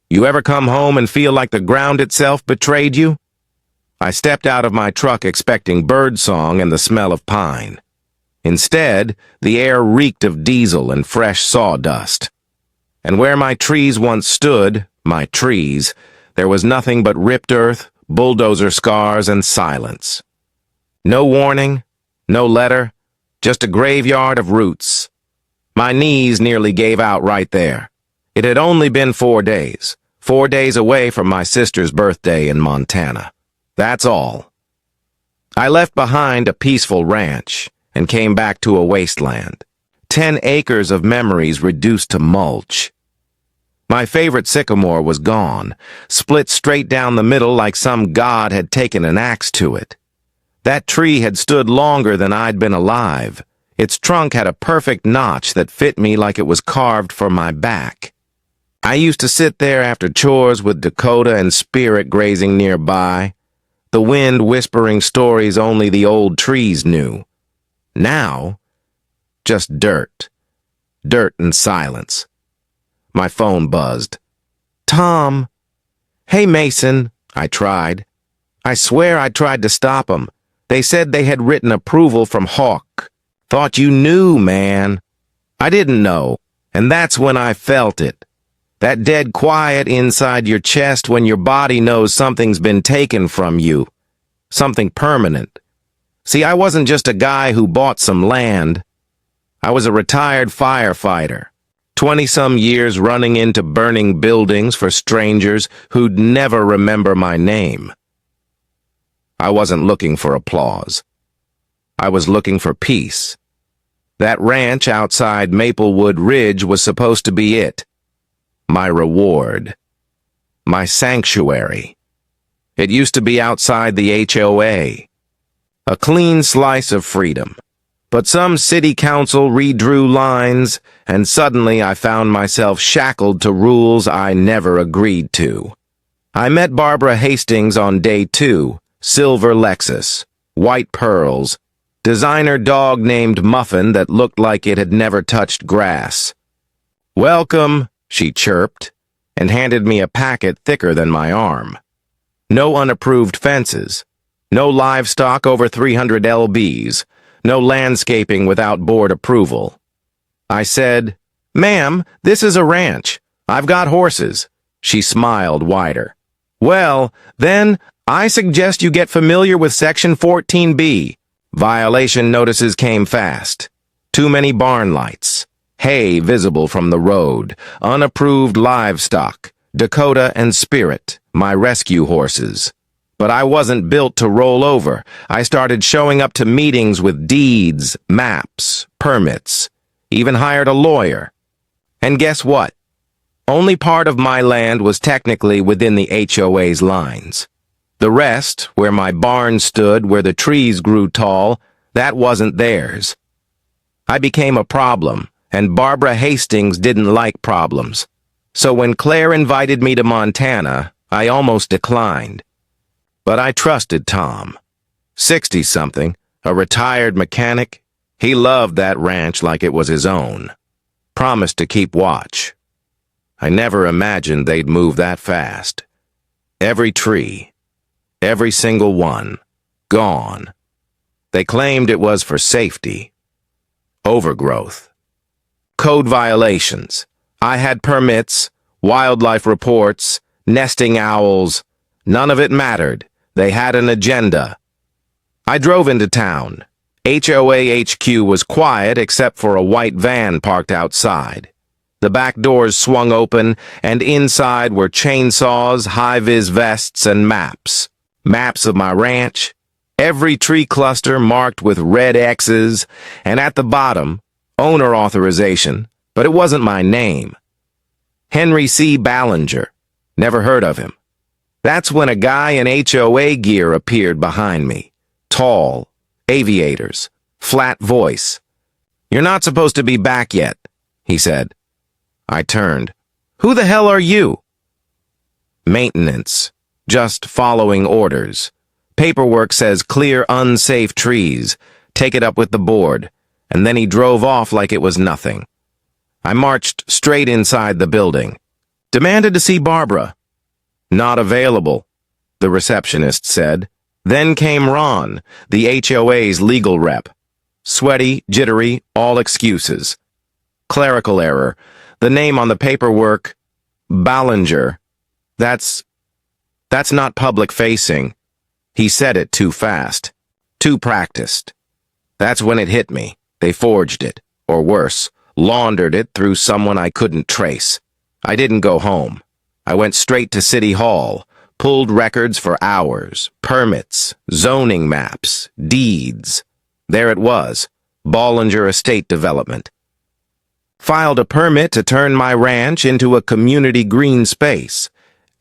You ever come home and feel like the ground itself betrayed you? I stepped out of my truck expecting birdsong and the smell of pine. Instead, the air reeked of diesel and fresh sawdust. And where my trees once stood, my trees, there was nothing but ripped earth, bulldozer scars, and silence. No warning, no letter, just a graveyard of roots. My knees nearly gave out right there. It had only been 4 days, 4 days away from my sister's birthday in Montana. That's all. I left behind a peaceful ranch and came back to a wasteland. 10 acres of memories reduced to mulch. My favorite sycamore was gone, split straight down the middle like some god had taken an axe to it. That tree had stood longer than I'd been alive. Its trunk had a perfect notch that fit me like it was carved for my back. I used to sit there after chores with Dakota and Spirit grazing nearby, the wind whispering stories only the old trees knew. Now, just dirt. Dirt and silence. My phone buzzed. Tom. Hey, Mason, I tried. I swear I tried to stop 'em. They said they had written approval from Hawk. Thought you knew, man. I didn't know, and that's when I felt it. That dead quiet inside your chest when your body knows something's been taken from you. Something permanent. See, I wasn't just a guy who bought some land. I was a retired firefighter. 20-some years running into burning buildings for strangers who'd never remember my name. I wasn't looking for applause. I was looking for peace. That ranch outside Maplewood Ridge was supposed to be it. My reward. My sanctuary. It used to be outside the HOA. A clean slice of freedom. But some city council redrew lines, and suddenly I found myself shackled to rules I never agreed to. I met Barbara Hastings on day 2, silver Lexus, white pearls, designer dog named Muffin that looked like it had never touched grass. Welcome, she chirped, and handed me a packet thicker than my arm. No unapproved fences, no livestock over 300 lbs, no landscaping without board approval. I said, "Ma'am, this is a ranch. I've got horses." She smiled wider. "Well, then, I suggest you get familiar with Section 14B. Violation notices came fast. Too many barn lights. Hay visible from the road. Unapproved livestock. Dakota and Spirit, my rescue horses. But I wasn't built to roll over. I started showing up to meetings with deeds, maps, permits. Even hired a lawyer. And guess what? Only part of my land was technically within the HOA's lines. The rest, where my barn stood, where the trees grew tall, that wasn't theirs. I became a problem, and Barbara Hastings didn't like problems. So when Claire invited me to Montana, I almost declined. But I trusted Tom. 60-something, a retired mechanic. He loved that ranch like it was his own. Promised to keep watch. I never imagined they'd move that fast. Every tree, every single one, gone. They claimed it was for safety. Overgrowth. Code violations. I had permits, wildlife reports, nesting owls. None of it mattered. They had an agenda. I drove into town. HOA HQ was quiet except for a white van parked outside. The back doors swung open, and inside were chainsaws, high-vis vests, and maps. Maps of my ranch, every tree cluster marked with red X's, and at the bottom, owner authorization, but it wasn't my name. Henry C. Ballinger. Never heard of him. That's when a guy in HOA gear appeared behind me. Tall, aviators, flat voice. "You're not supposed to be back yet," he said. I turned. "Who the hell are you?" Maintenance. Just following orders. Paperwork says clear unsafe trees. Take it up with the board. And then he drove off like it was nothing. I marched straight inside the building. Demanded to see Barbara. Not available, the receptionist said. Then came Ron, the HOA's legal rep. Sweaty, jittery, all excuses. Clerical error. The name on the paperwork, Ballinger. That's not public-facing. He said it too fast. Too practiced. That's when it hit me. They forged it, or worse, laundered it through someone I couldn't trace. I didn't go home. I went straight to City Hall, pulled records for hours, permits, zoning maps, deeds. There it was, Ballinger Estate Development. Filed a permit to turn my ranch into a community green space.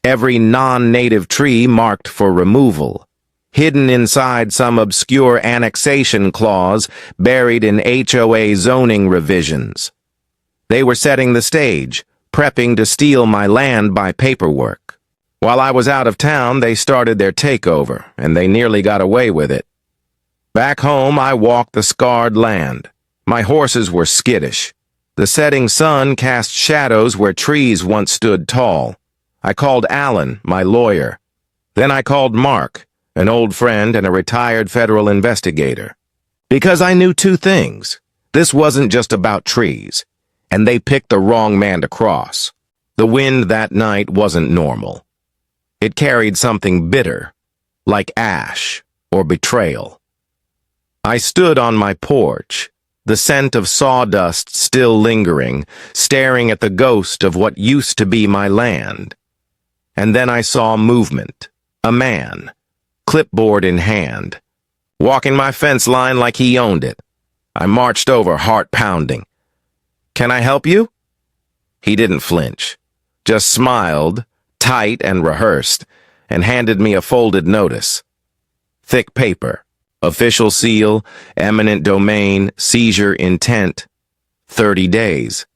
Every non-native tree marked for removal. Hidden inside some obscure annexation clause buried in HOA zoning revisions. They were setting the stage, prepping to steal my land by paperwork. While I was out of town, they started their takeover, and they nearly got away with it. Back home, I walked the scarred land. My horses were skittish. The setting sun cast shadows where trees once stood tall. I called Alan, my lawyer. Then I called Mark, an old friend and a retired federal investigator. Because I knew two things. This wasn't just about trees, and they picked the wrong man to cross. The wind that night wasn't normal. It carried something bitter, like ash or betrayal. I stood on my porch, the scent of sawdust still lingering, staring at the ghost of what used to be my land. And then I saw movement, a man, clipboard in hand, walking my fence line like he owned it. I marched over, heart pounding. "Can I help you?" He didn't flinch, just smiled, tight and rehearsed, and handed me a folded notice. Thick paper, official seal, eminent domain, seizure intent, 30 days.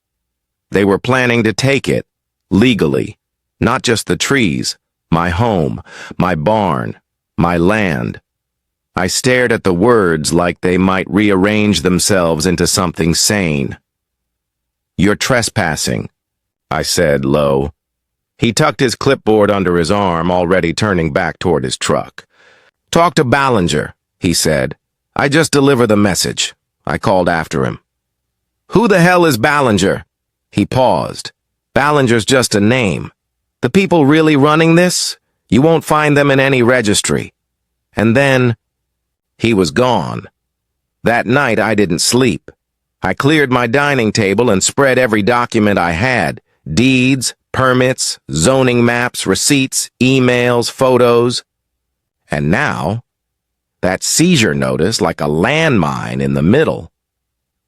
They were planning to take it, legally, not just the trees, my home, my barn, my land. I stared at the words like they might rearrange themselves into something sane. "You're trespassing," I said low. He tucked his clipboard under his arm, already turning back toward his truck. "Talk to Ballinger," he said. "I just deliver the message," I called after him. "Who the hell is Ballinger?" He paused. "Ballinger's just a name. The people really running this? You won't find them in any registry." And then, he was gone. That night I didn't sleep. I cleared my dining table and spread every document I had. Deeds, permits, zoning maps, receipts, emails, photos. And now, that seizure notice like a landmine in the middle.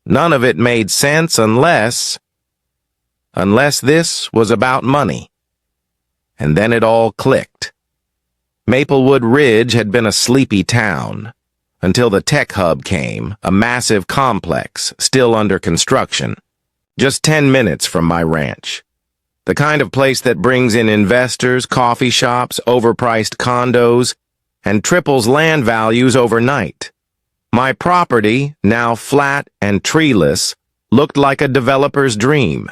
None of it made sense unless this was about money. And then it all clicked. Maplewood Ridge had been a sleepy town, until the tech hub came, a massive complex, still under construction, just 10 minutes from my ranch. The kind of place that brings in investors, coffee shops, overpriced condos, and triples land values overnight. My property, now flat and treeless, looked like a developer's dream.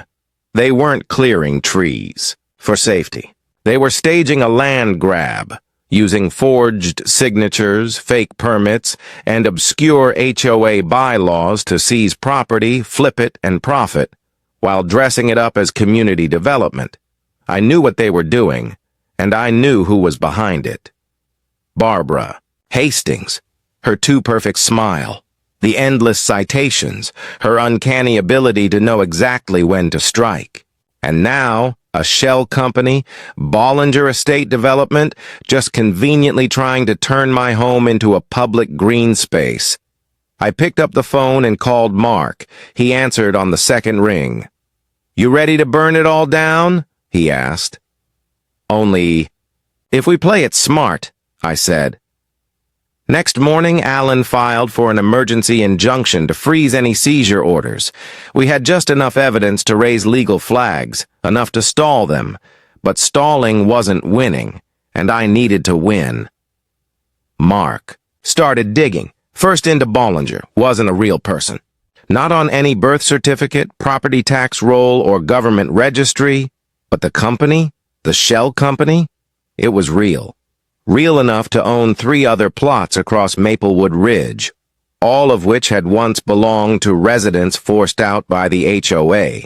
They weren't clearing trees for safety. They were staging a land grab, using forged signatures, fake permits, and obscure HOA bylaws to seize property, flip it, and profit, while dressing it up as community development. I knew what they were doing, and I knew who was behind it. Barbara Hastings, her too-perfect smile, the endless citations, her uncanny ability to know exactly when to strike. And now, a shell company, Ballinger Estate Development, just conveniently trying to turn my home into a public green space. I picked up the phone and called Mark. He answered on the second ring. "You ready to burn it all down?" he asked. "Only, if we play it smart," I said. Next morning, Alan filed for an emergency injunction to freeze any seizure orders. We had just enough evidence to raise legal flags, enough to stall them, but stalling wasn't winning, and I needed to win. Mark started digging, first into Ballinger, wasn't a real person. Not on any birth certificate, property tax roll, or government registry. But the company, the shell company, it was real. Real enough to own 3 other plots across Maplewood Ridge, all of which had once belonged to residents forced out by the HOA.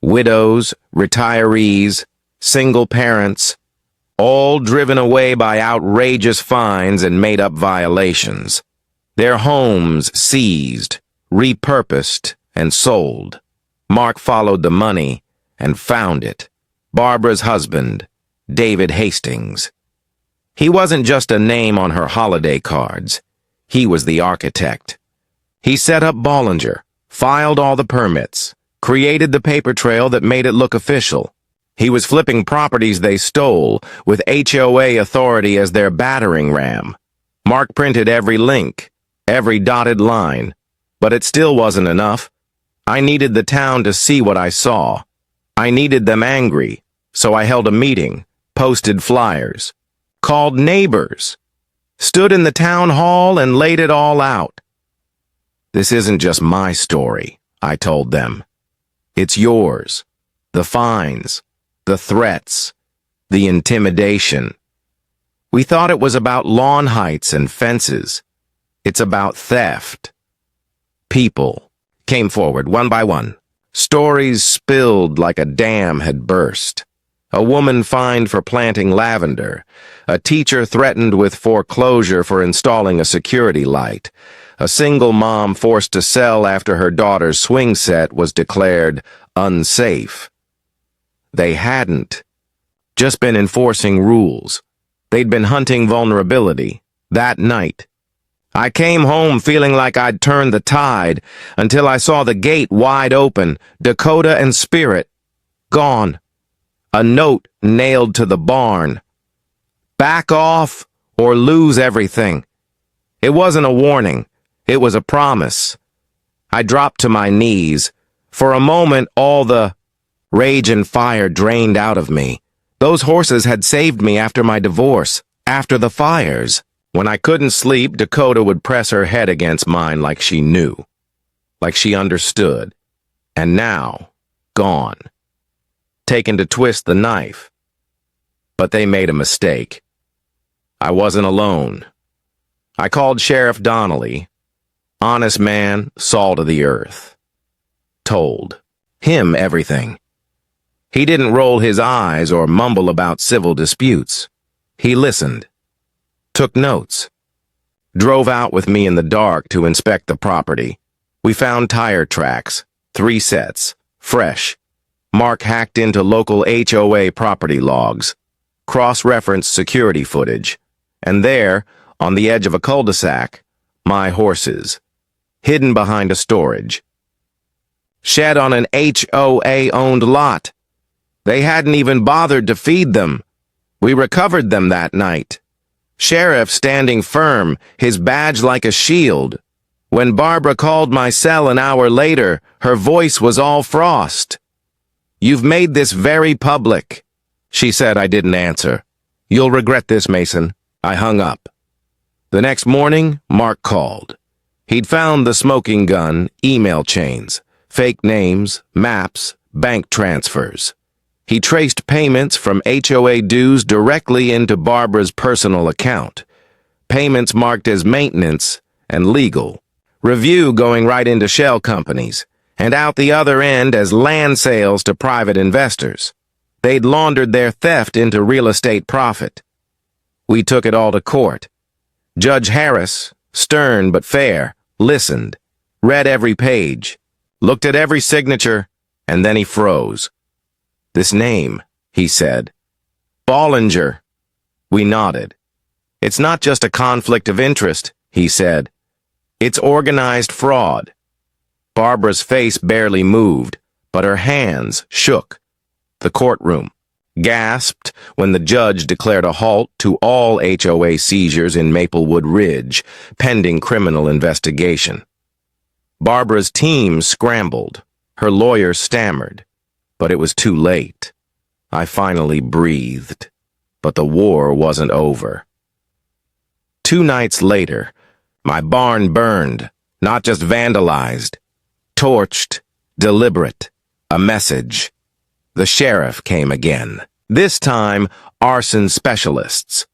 Widows, retirees, single parents, all driven away by outrageous fines and made-up violations. Their homes seized, repurposed, and sold. Mark followed the money and found it. Barbara's husband, David Hastings. He wasn't just a name on her holiday cards. He was the architect. He set up Bollinger, filed all the permits, created the paper trail that made it look official. He was flipping properties they stole, with HOA authority as their battering ram. Mark printed every link, every dotted line, but it still wasn't enough. I needed the town to see what I saw. I needed them angry, so I held a meeting, posted flyers, called neighbors, stood in the town hall and laid it all out. This isn't just my story, I told them. It's yours. The fines, the threats, the intimidation. We thought it was about lawn heights and fences. It's about theft. People came forward one by one. Stories spilled like a dam had burst. A woman fined for planting lavender. A teacher threatened with foreclosure for installing a security light. A single mom forced to sell after her daughter's swing set was declared unsafe. They hadn't just been enforcing rules. They'd been hunting vulnerability. That night, I came home feeling like I'd turned the tide until I saw the gate wide open, Dakota and Spirit gone. A note nailed to the barn. Back off or lose everything. It wasn't a warning. It was a promise. I dropped to my knees. For a moment, all the rage and fire drained out of me. Those horses had saved me after my divorce, after the fires. When I couldn't sleep, Dakota would press her head against mine like she knew, like she understood. And now, gone. Taken to twist the knife. But they made a mistake. I wasn't alone. I called Sheriff Donnelly. Honest man, salt of the earth. Told him everything. He didn't roll his eyes or mumble about civil disputes. He listened, took notes, drove out with me in the dark to inspect the property. We found tire tracks, 3 sets, fresh. Mark hacked into local HOA property logs, cross-referenced security footage, and there, on the edge of a cul-de-sac, my horses, hidden behind a storage. Shed on an HOA-owned lot. They hadn't even bothered to feed them. We recovered them that night. Sheriff standing firm, his badge like a shield. When Barbara called my cell an hour later, her voice was all frost. "You've made this very public." She said. I didn't answer. "You'll regret this, Mason." I hung up. The next morning, Mark called. He'd found the smoking gun, email chains, fake names, maps, bank transfers. He traced payments from HOA dues directly into Barbara's personal account. Payments marked as maintenance and legal. Review going right into shell companies, and out the other end as land sales to private investors. They'd laundered their theft into real estate profit. We took it all to court. Judge Harris, stern but fair, listened, read every page, looked at every signature, and then he froze. "This name," he said. "Bollinger." We nodded. "It's not just a conflict of interest," he said. "It's organized fraud." Barbara's face barely moved, but her hands shook. The courtroom gasped when the judge declared a halt to all HOA seizures in Maplewood Ridge, pending criminal investigation. Barbara's team scrambled. Her lawyer stammered. But it was too late. I finally breathed. But the war wasn't over. 2 nights later, my barn burned, not just vandalized. Torched, deliberate, a message. The sheriff came again. This time, arson specialists.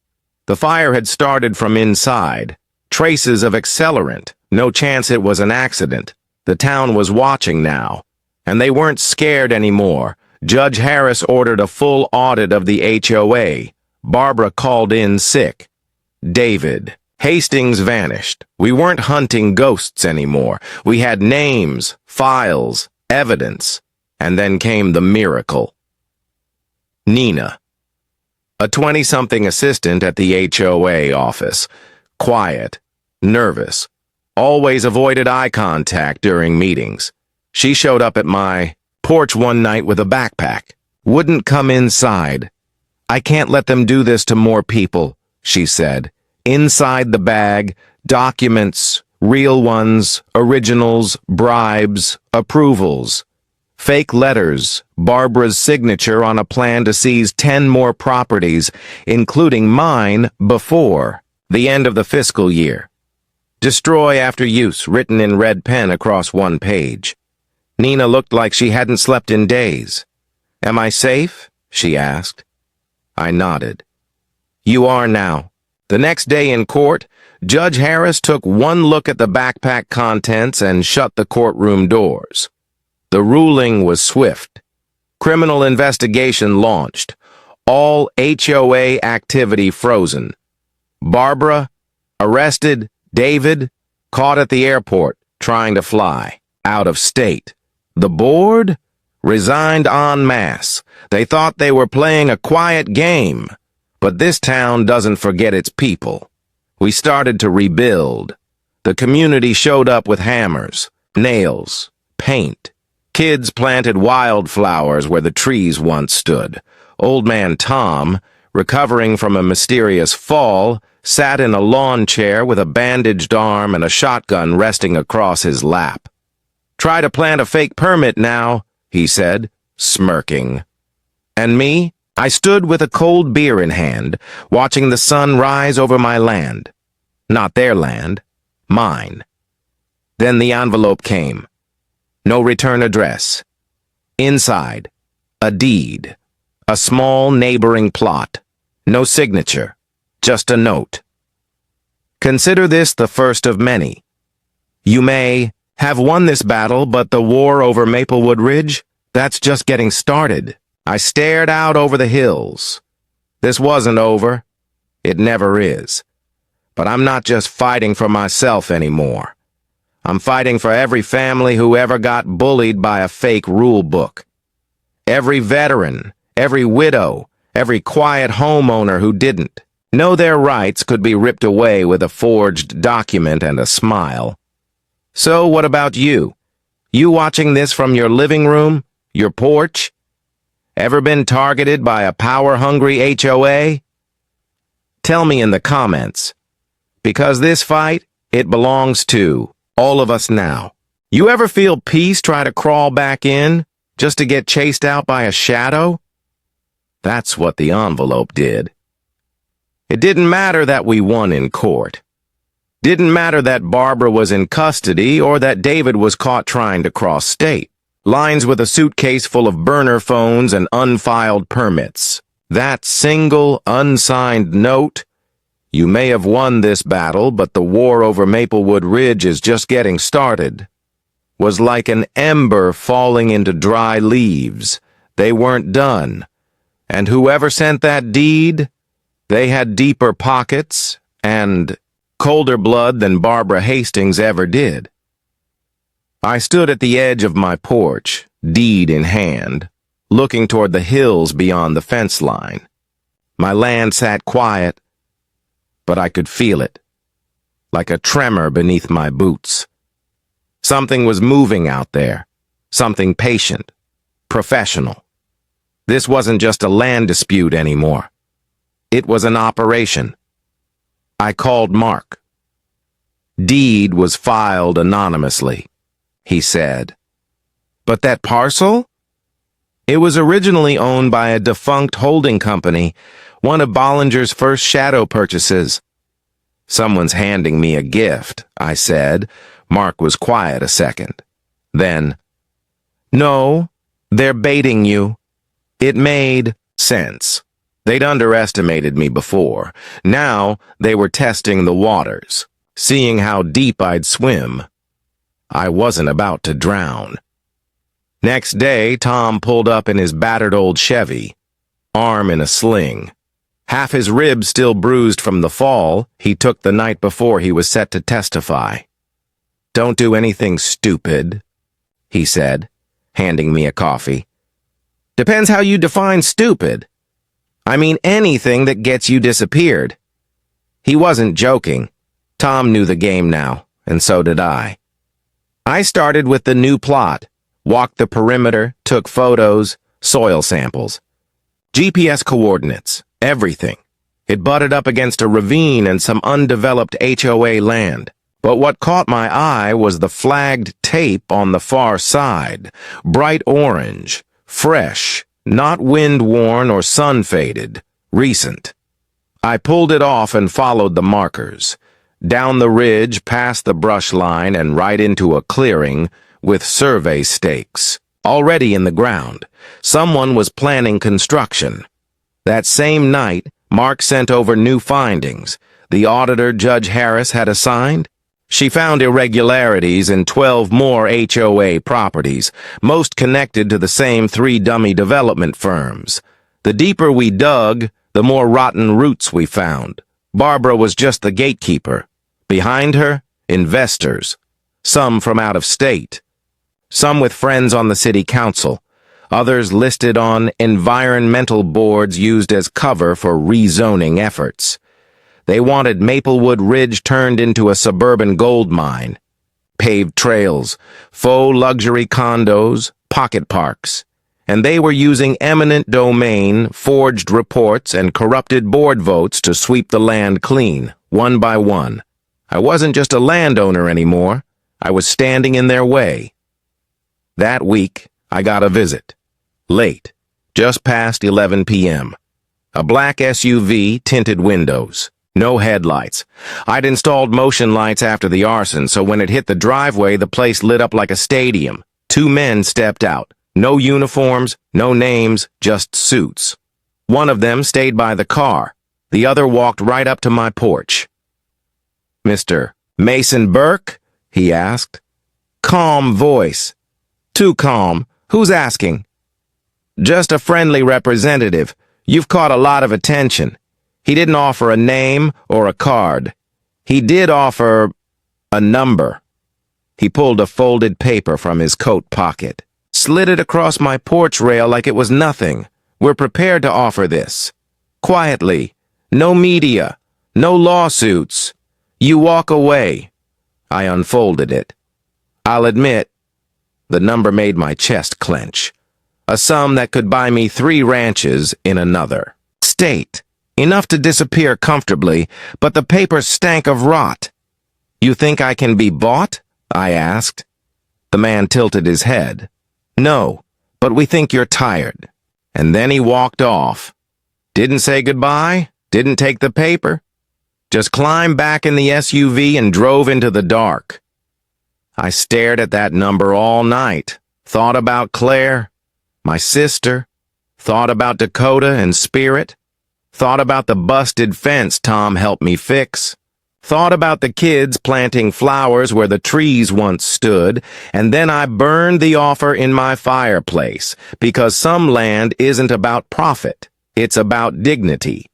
The fire had started from inside. Traces of accelerant. No chance it was an accident. The town was watching now. And they weren't scared anymore. Judge Harris ordered a full audit of the HOA. Barbara called in sick. David. Hastings vanished. We weren't hunting ghosts anymore. We had names, files, evidence. And then came the miracle. Nina. A 20-something assistant at the HOA office. Quiet, nervous, always avoided eye contact during meetings. She showed up at my porch one night with a backpack. Wouldn't come inside. I can't let them do this to more people, she said. Inside the bag, documents, real ones, originals, bribes, approvals. Fake letters, Barbara's signature on a plan to seize 10 more properties, including mine, before the end of the fiscal year. Destroy after use, written in red pen across one page. Nina looked like she hadn't slept in days. Am I safe? She asked. I nodded. You are now. The next day in court, Judge Harris took one look at the backpack contents and shut the courtroom doors. The ruling was swift. Criminal investigation launched. All HOA activity frozen. Barbara, arrested. David, caught at the airport, trying to fly. Out of state. The board, resigned en masse. They thought they were playing a quiet game. But this town doesn't forget its people. We started to rebuild. The community showed up with hammers, nails, paint. Kids planted wildflowers where the trees once stood. Old man Tom, recovering from a mysterious fall, sat in a lawn chair with a bandaged arm and a shotgun resting across his lap. Try to plant a fake permit now, he said, smirking. And me? I stood with a cold beer in hand, watching the sun rise over my land. Not their land, mine. Then the envelope came. No return address. Inside, a deed. A small neighboring plot. No signature. Just a note. Consider this the first of many. You may have won this battle, but the war over Maplewood Ridge, that's just getting started. I stared out over the hills. This wasn't over. It never is. But I'm not just fighting for myself anymore. I'm fighting for every family who ever got bullied by a fake rule book. Every veteran, every widow, every quiet homeowner who didn't. Know their rights could be ripped away with a forged document and a smile. So what about you? You watching this from your living room? Your porch? Ever been targeted by a power-hungry HOA? Tell me in the comments. Because this fight, it belongs to all of us now. You ever feel peace try to crawl back in, just to get chased out by a shadow? That's what the envelope did. It didn't matter that we won in court. Didn't matter that Barbara was in custody or that David was caught trying to cross state. Lines with a suitcase full of burner phones and unfiled permits. That single, unsigned note, you may have won this battle, but the war over Maplewood Ridge is just getting started, was like an ember falling into dry leaves. They weren't done. And whoever sent that deed, they had deeper pockets and colder blood than Barbara Hastings ever did. I stood at the edge of my porch, deed in hand, looking toward the hills beyond the fence line. My land sat quiet, but I could feel it, like a tremor beneath my boots. Something was moving out there, something patient, professional. This wasn't just a land dispute anymore. It was an operation. I called Mark. Deed was filed anonymously, he said. But that parcel? It was originally owned by a defunct holding company, one of Bollinger's first shadow purchases. Someone's handing me a gift, I said. Mark was quiet a second. Then, no, they're baiting you. It made sense. They'd underestimated me before. Now they were testing the waters, seeing how deep I'd swim. I wasn't about to drown. Next day, Tom pulled up in his battered old Chevy, arm in a sling. Half his ribs still bruised from the fall he took the night before he was set to testify. "Don't do anything stupid," he said, handing me a coffee. "Depends how you define stupid. I mean anything that gets you disappeared." He wasn't joking. Tom knew the game now, and so did I. I started with the new plot, walked the perimeter, took photos, soil samples. GPS coordinates, everything. It butted up against a ravine and some undeveloped HOA land. But what caught my eye was the flagged tape on the far side, bright orange, fresh, not wind-worn or sun-faded, recent. I pulled it off and followed the markers, down the ridge, past the brush line, and right into a clearing with survey stakes. Already in the ground, someone was planning construction. That same night, Mark sent over new findings. The auditor Judge Harris had assigned. She found irregularities in 12 more HOA properties, most connected to the same 3 dummy development firms. The deeper we dug, the more rotten roots we found. Barbara was just the gatekeeper. Behind her, investors, some from out of state, some with friends on the city council, others listed on environmental boards used as cover for rezoning efforts. They wanted Maplewood Ridge turned into a suburban gold mine. Paved trails, faux luxury condos, pocket parks. And they were using eminent domain, forged reports, and corrupted board votes to sweep the land clean, one by one. I wasn't just a landowner anymore. I was standing in their way. That week, I got a visit. Late, just past 11 p.m. A black SUV, tinted windows. No headlights. I'd installed motion lights after the arson, so when it hit the driveway, the place lit up like a stadium. 2 men stepped out. No uniforms, no names, just suits. One of them stayed by the car. The other walked right up to my porch. "Mr. Mason Burke?" he asked. Calm voice. "Too calm. Who's asking?" "Just a friendly representative. You've caught a lot of attention." He didn't offer a name or a card. He did offer a number. He pulled a folded paper from his coat pocket, slid it across my porch rail like it was nothing. "We're prepared to offer this. Quietly. No media. No lawsuits. You walk away." I unfolded it. I'll admit, the number made my chest clench. A sum that could buy me 3 ranches in another state. Enough to disappear comfortably, but the paper stank of rot. "You think I can be bought?" I asked. The man tilted his head. "No, but we think you're tired." And then he walked off. Didn't say goodbye, didn't take the paper. Just climbed back in the SUV and drove into the dark. I stared at that number all night, thought about Claire, my sister, thought about Dakota and Spirit, thought about the busted fence Tom helped me fix, thought about the kids planting flowers where the trees once stood, and then I burned the offer in my fireplace, because some land isn't about profit, it's about dignity.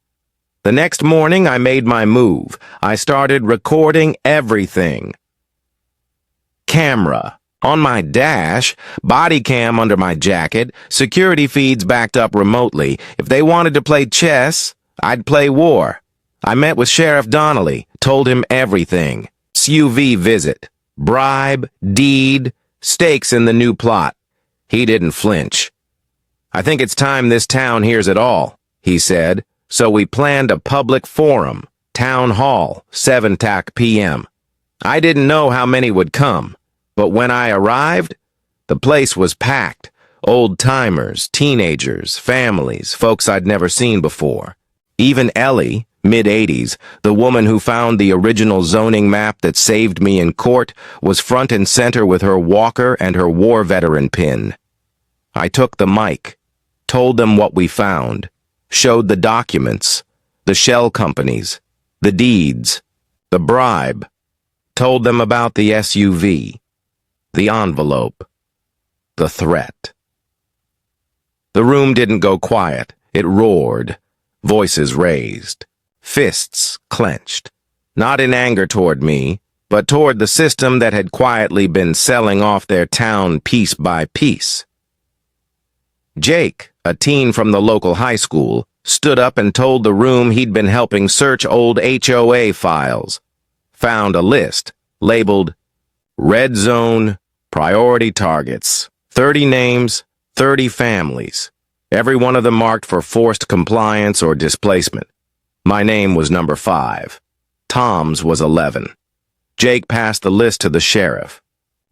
The next morning, I made my move. I started recording everything. Camera on my dash, body cam under my jacket, security feeds backed up remotely. If they wanted to play chess, I'd play war. I met with Sheriff Donnelly, told him everything. SUV visit, bribe, deed, stakes in the new plot. He didn't flinch. "I think it's time this town hears it all," he said, so we planned a public forum, town hall, 7:00 p.m. I didn't know how many would come, but when I arrived, the place was packed. Old-timers, teenagers, families, folks I'd never seen before. Even Ellie, mid-80s, the woman who found the original zoning map that saved me in court, was front and center with her walker and her war veteran pin. I took the mic. told them what we found, showed the documents, the shell companies, the deeds, the bribe, told them about the SUV, the envelope, the threat. The room didn't go quiet. It roared, voices raised, fists clenched, not in anger toward me, but toward the system that had quietly been selling off their town piece by piece. Jake, a teen from the local high school, stood up and told the room he'd been helping search old HOA files. Found a list labeled Red Zone Priority Targets. 30 names, 30 families. Every one of them marked for forced compliance or displacement. My name was number 5. Tom's was 11. Jake passed the list to the sheriff.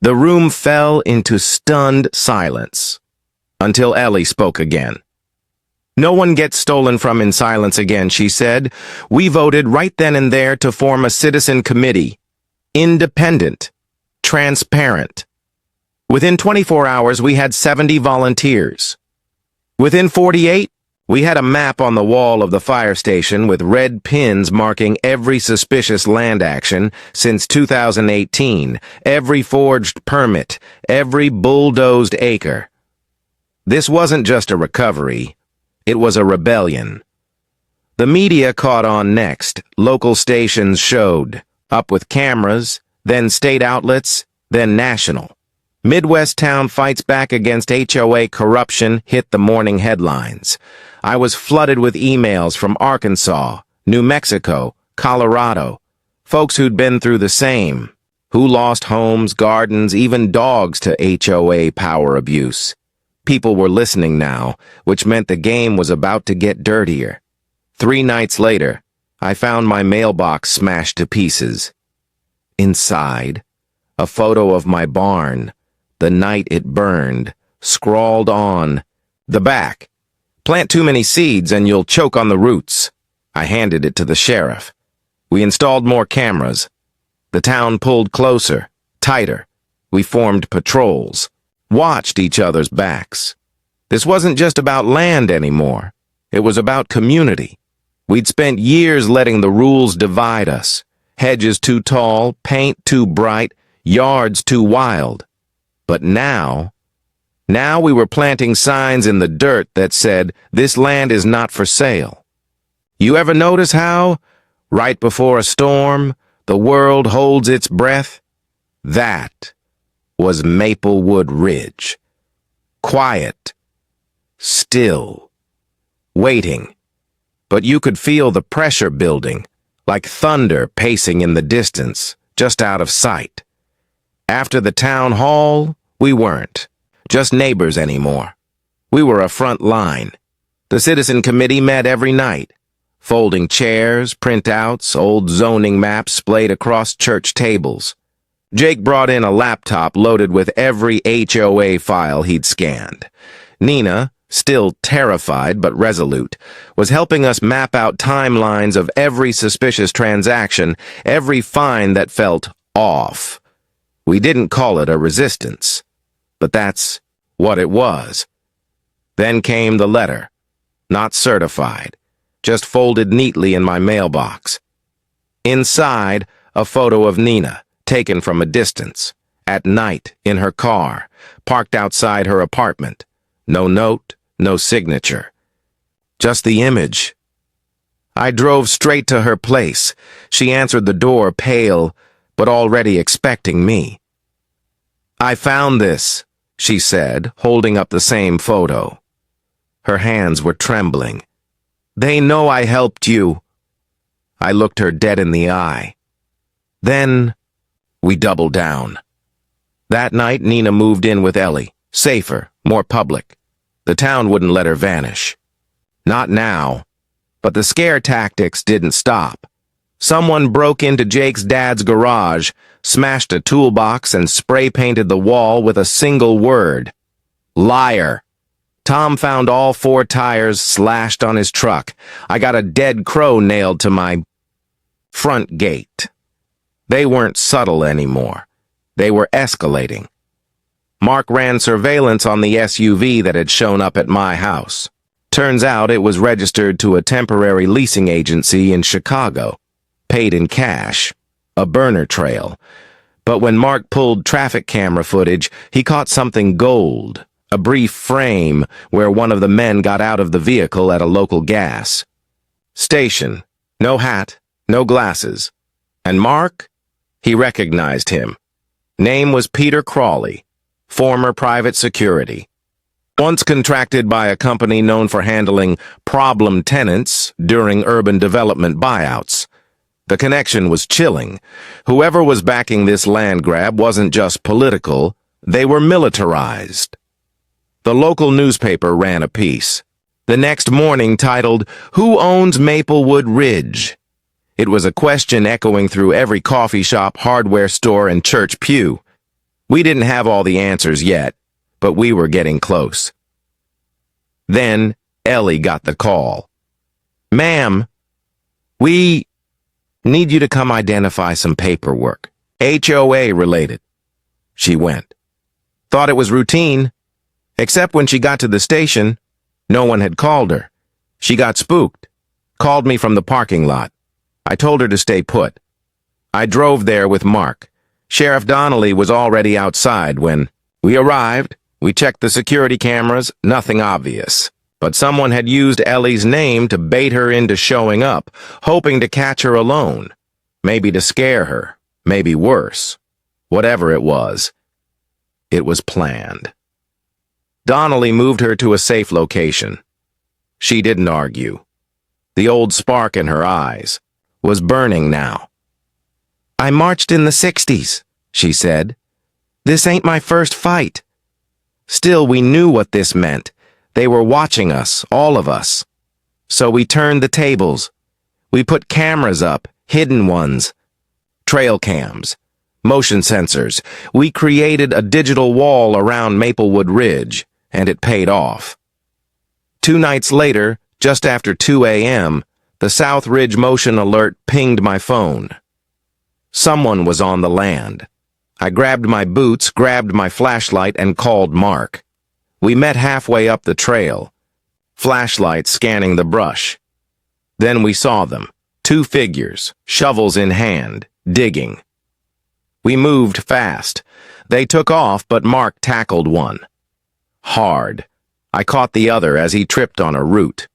The room fell into stunned silence until Ellie spoke again. "No one gets stolen from in silence again," she said. "We voted right then and there to form a citizen committee. Independent. Transparent. Within 24 hours, we had 70 volunteers. Within 48, we had a map on the wall of the fire station with red pins marking every suspicious land action since 2018, every forged permit, every bulldozed acre. This wasn't just a recovery. It was a rebellion. The media caught on next. Local stations showed, up with cameras, then state outlets, then national. Midwest town fights back against HOA corruption hit the morning headlines. I was flooded with emails from Arkansas, New Mexico, Colorado, folks who'd been through the same, who lost homes, gardens, even dogs to HOA power abuse. People were listening now, which meant the game was about to get dirtier. 3 nights later, I found my mailbox smashed to pieces. Inside, a photo of my barn, the night it burned, scrawled on the back. "Plant too many seeds and you'll choke on the roots." I handed it to the sheriff. We installed more cameras. The town pulled closer, tighter. We formed patrols, watched each other's backs. This wasn't just about land anymore. It was about community. We'd spent years letting the rules divide us. Hedges too tall, paint too bright, yards too wild. But now we were planting signs in the dirt that said, "This land is not for sale." You ever notice how, right before a storm, the world holds its breath? That was Maplewood Ridge. Quiet, still, waiting. But you could feel the pressure building, like thunder pacing in the distance, just out of sight. After the town hall, we weren't just neighbors anymore. We were a front line. The citizen committee met every night. Folding chairs, printouts, old zoning maps splayed across church tables. Jake brought in a laptop loaded with every HOA file he'd scanned. Nina, still terrified but resolute, was helping us map out timelines of every suspicious transaction, every fine that felt off. We didn't call it a resistance, but that's what it was. Then came the letter, not certified, just folded neatly in my mailbox. Inside, a photo of Nina, taken from a distance, at night, in her car, parked outside her apartment. No note, no signature. Just the image. I drove straight to her place. She answered the door, pale, but already expecting me. "I found this," she said, holding up the same photo. Her hands were trembling. "They know I helped you." I looked her dead in the eye. Then we doubled down. That night, Nina moved in with Ellie. Safer, more public. The town wouldn't let her vanish. Not now. But the scare tactics didn't stop. Someone broke into Jake's dad's garage, smashed a toolbox, and spray-painted the wall with a single word. Liar. Tom found all 4 tires slashed on his truck. I got a dead crow nailed to my front gate. They weren't subtle anymore. They were escalating. Mark ran surveillance on the SUV that had shown up at my house. Turns out it was registered to a temporary leasing agency in Chicago, paid in cash, a burner trail. But when Mark pulled traffic camera footage, he caught something gold, a brief frame where one of the men got out of the vehicle at a local gas station. No hat, no glasses. And Mark? He recognized him. Name was Peter Crawley, former private security. Once contracted by a company known for handling problem tenants during urban development buyouts. The connection was chilling. Whoever was backing this land grab wasn't just political, they were militarized. The local newspaper ran a piece. The next morning titled, "Who Owns Maplewood Ridge?" It was a question echoing through every coffee shop, hardware store, and church pew. We didn't have all the answers yet, but we were getting close. Then Ellie got the call. "Ma'am, we need you to come identify some paperwork. HOA related." She went. Thought it was routine, except when she got to the station, no one had called her. She got spooked, called me from the parking lot. I told her to stay put. I drove there with Mark. Sheriff Donnelly was already outside when we arrived. We checked the security cameras, nothing obvious. But someone had used Ellie's name to bait her into showing up, hoping to catch her alone. Maybe to scare her, maybe worse. Whatever it was planned. Donnelly moved her to a safe location. She didn't argue. The old spark in her eyes was burning now. "I marched in the 60s, she said. "This ain't my first fight." Still, we knew what this meant. They were watching us, all of us. So we turned the tables. We put cameras up, hidden ones. Trail cams, motion sensors. We created a digital wall around Maplewood Ridge, and it paid off. 2 nights later, just after 2 a.m., the South Ridge motion alert pinged my phone. Someone was on the land. I grabbed my boots, grabbed my flashlight, and called Mark. We met halfway up the trail, flashlight scanning the brush. Then we saw them, 2 figures, shovels in hand, digging. We moved fast. They took off, but Mark tackled one. Hard. I caught the other as he tripped on a root.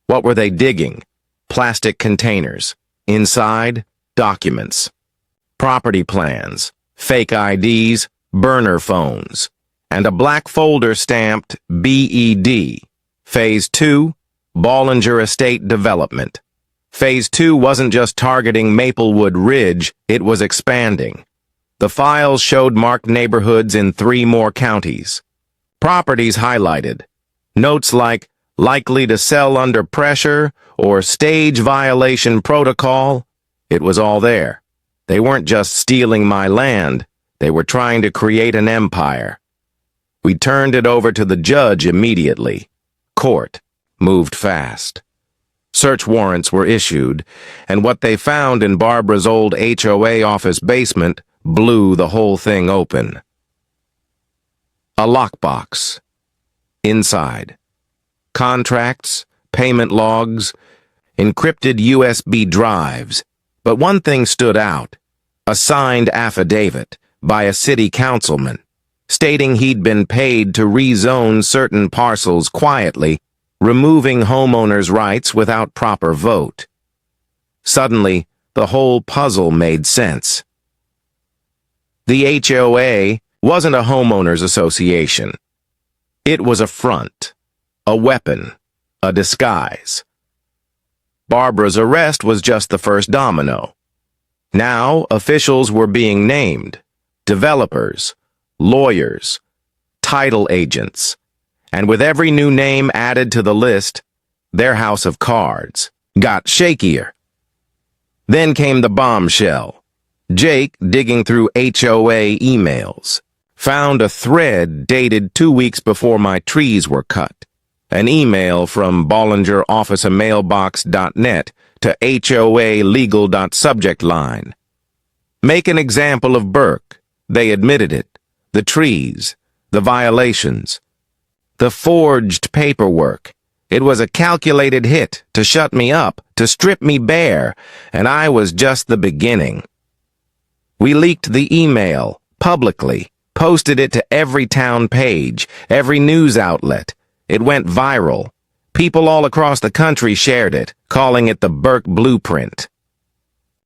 What were they digging? Plastic containers. Inside, documents. Property plans, fake IDs, burner phones, and a black folder stamped BED. Phase 2, Bollinger Estate Development. Phase 2 wasn't just targeting Maplewood Ridge, it was expanding. The files showed marked neighborhoods in 3 more counties. Properties highlighted. Notes like, likely to sell under pressure, or stage violation protocol. It was all there. They weren't just stealing my land, they were trying to create an empire. We turned it over to the judge immediately. Court moved fast. Search warrants were issued, and what they found in Barbara's old HOA office basement blew the whole thing open. A lockbox. Inside. Contracts, payment logs, encrypted USB drives. But one thing stood out. A signed affidavit by a city councilman, stating he'd been paid to rezone certain parcels quietly, removing homeowners' rights without proper vote. Suddenly, the whole puzzle made sense. The HOA wasn't a homeowners association. It was a front, a weapon, a disguise. Barbara's arrest was just the first domino. Now, officials were being named, developers, lawyers, title agents, and with every new name added to the list, their house of cards got shakier. Then came the bombshell. Jake, digging through HOA emails, found a thread dated 2 weeks before my trees were cut. An email from BollingerOfficeMailbox.net to HOA legal.subject line. Make an example of Burke. They admitted it. The trees. the violations, the forged paperwork. It was a calculated hit to shut me up, to strip me bare, and I was just the beginning. We leaked the email, publicly, posted it to every town page, every news outlet. It went viral. People all across the country shared it, calling it the Burke Blueprint.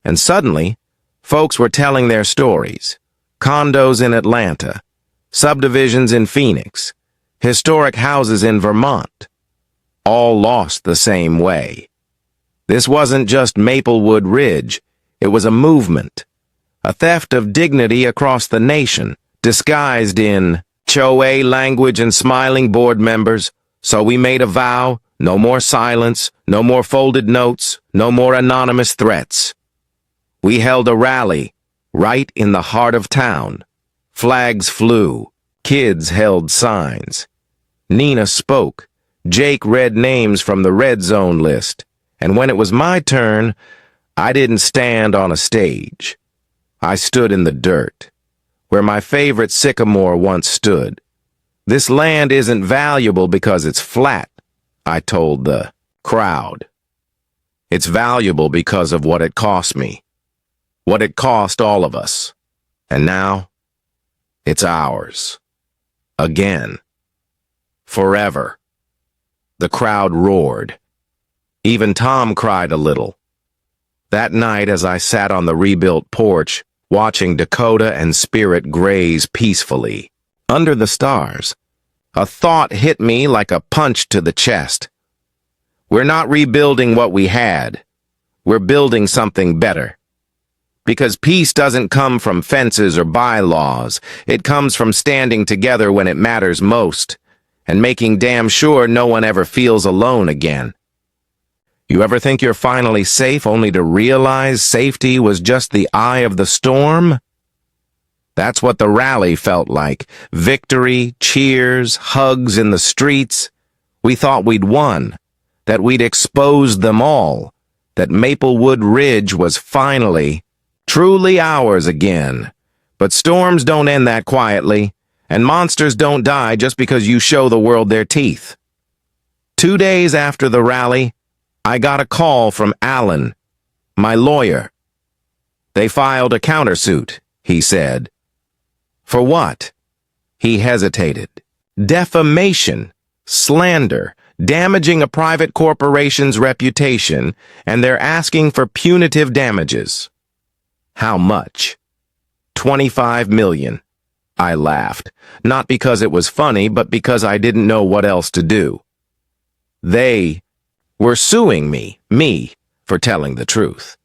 And suddenly, folks were telling their stories. Condos in Atlanta, subdivisions in Phoenix, historic houses in Vermont, all lost the same way. This wasn't just Maplewood Ridge, it was a movement, a theft of dignity across the nation, disguised in HOA language and smiling board members. So we made a vow, no more silence, no more folded notes, no more anonymous threats. We held a rally right in the heart of town. Flags flew, kids held signs. Nina spoke. Jake read names from the red zone list, and when it was my turn, I didn't stand on a stage. I stood in the dirt, where my favorite sycamore once stood. This land isn't valuable because it's flat, I told the crowd. It's valuable because of what it cost me, what it cost all of us. And now, it's ours. Again. Forever. The crowd roared. Even Tom cried a little. That night, as I sat on the rebuilt porch, watching Dakota and Spirit graze peacefully, under the stars, a thought hit me like a punch to the chest. We're not rebuilding what we had. We're building something better. Because peace doesn't come from fences or bylaws. It comes from standing together when it matters most, and making damn sure no one ever feels alone again. You ever think you're finally safe only to realize safety was just the eye of the storm? That's what the rally felt like. Victory, cheers, hugs in the streets. We thought we'd won, that we'd exposed them all, that Maplewood Ridge was finally, truly ours again. But storms don't end that quietly, and monsters don't die just because you show the world their teeth. 2 days after the rally, I got a call from Alan, my lawyer. They filed a countersuit, he said. For what? He hesitated. Defamation, slander, damaging a private corporation's reputation, and they're asking for punitive damages. How much? $25 million. I laughed, not because it was funny, but because I didn't know what else to do. They were suing me, for telling the truth.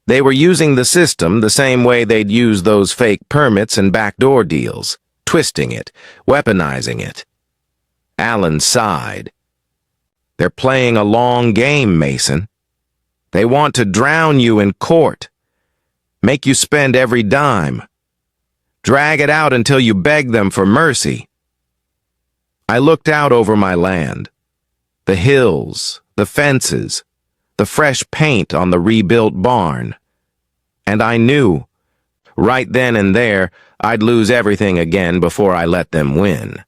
They were using the system the same way they'd use those fake permits and backdoor deals, twisting it, weaponizing it. Alan sighed. They're playing a long game, Mason. They want to drown you in court, make you spend every dime, drag it out until you beg them for mercy. I looked out over my land, the hills, the fences, the fresh paint on the rebuilt barn. And I knew, right then and there, I'd lose everything again before I let them win.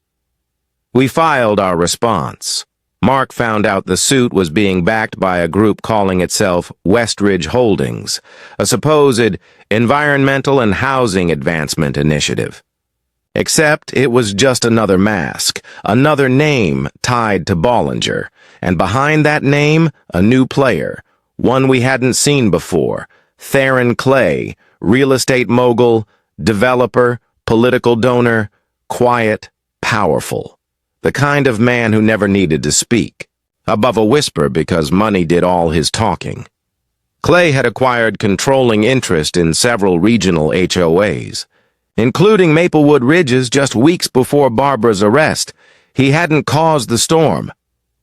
We filed our response. Mark found out the suit was being backed by a group calling itself Westridge Holdings, a supposed environmental and housing advancement initiative. Except it was just another mask, another name tied to Bollinger, and behind that name, a new player, one we hadn't seen before, Theron Clay, real estate mogul, developer, political donor, quiet, powerful. The kind of man who never needed to speak, above a whisper because money did all his talking. Clay had acquired controlling interest in several regional HOAs, including Maplewood Ridge's just weeks before Barbara's arrest. He hadn't caused the storm.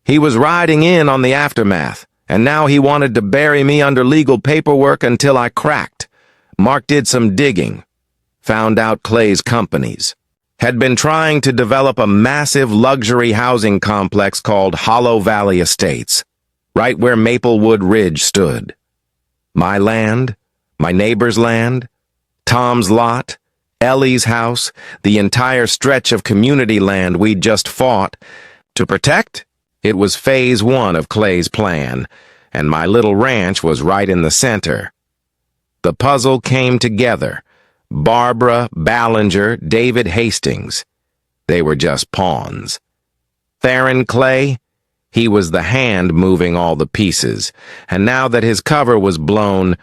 He was riding in on the aftermath, and now he wanted to bury me under legal paperwork until I cracked. Mark did some digging, found out Clay's companies had been trying to develop a massive luxury housing complex called Hollow Valley Estates, right where Maplewood Ridge stood. My land, my neighbor's land, Tom's lot, Ellie's house, the entire stretch of community land we'd just fought to protect. It was phase one of Clay's plan, and my little ranch was right in the center. The puzzle came together. Barbara, Ballinger, David Hastings. They were just pawns. Theron Clay, he was the hand moving all the pieces, and now that his cover was blown,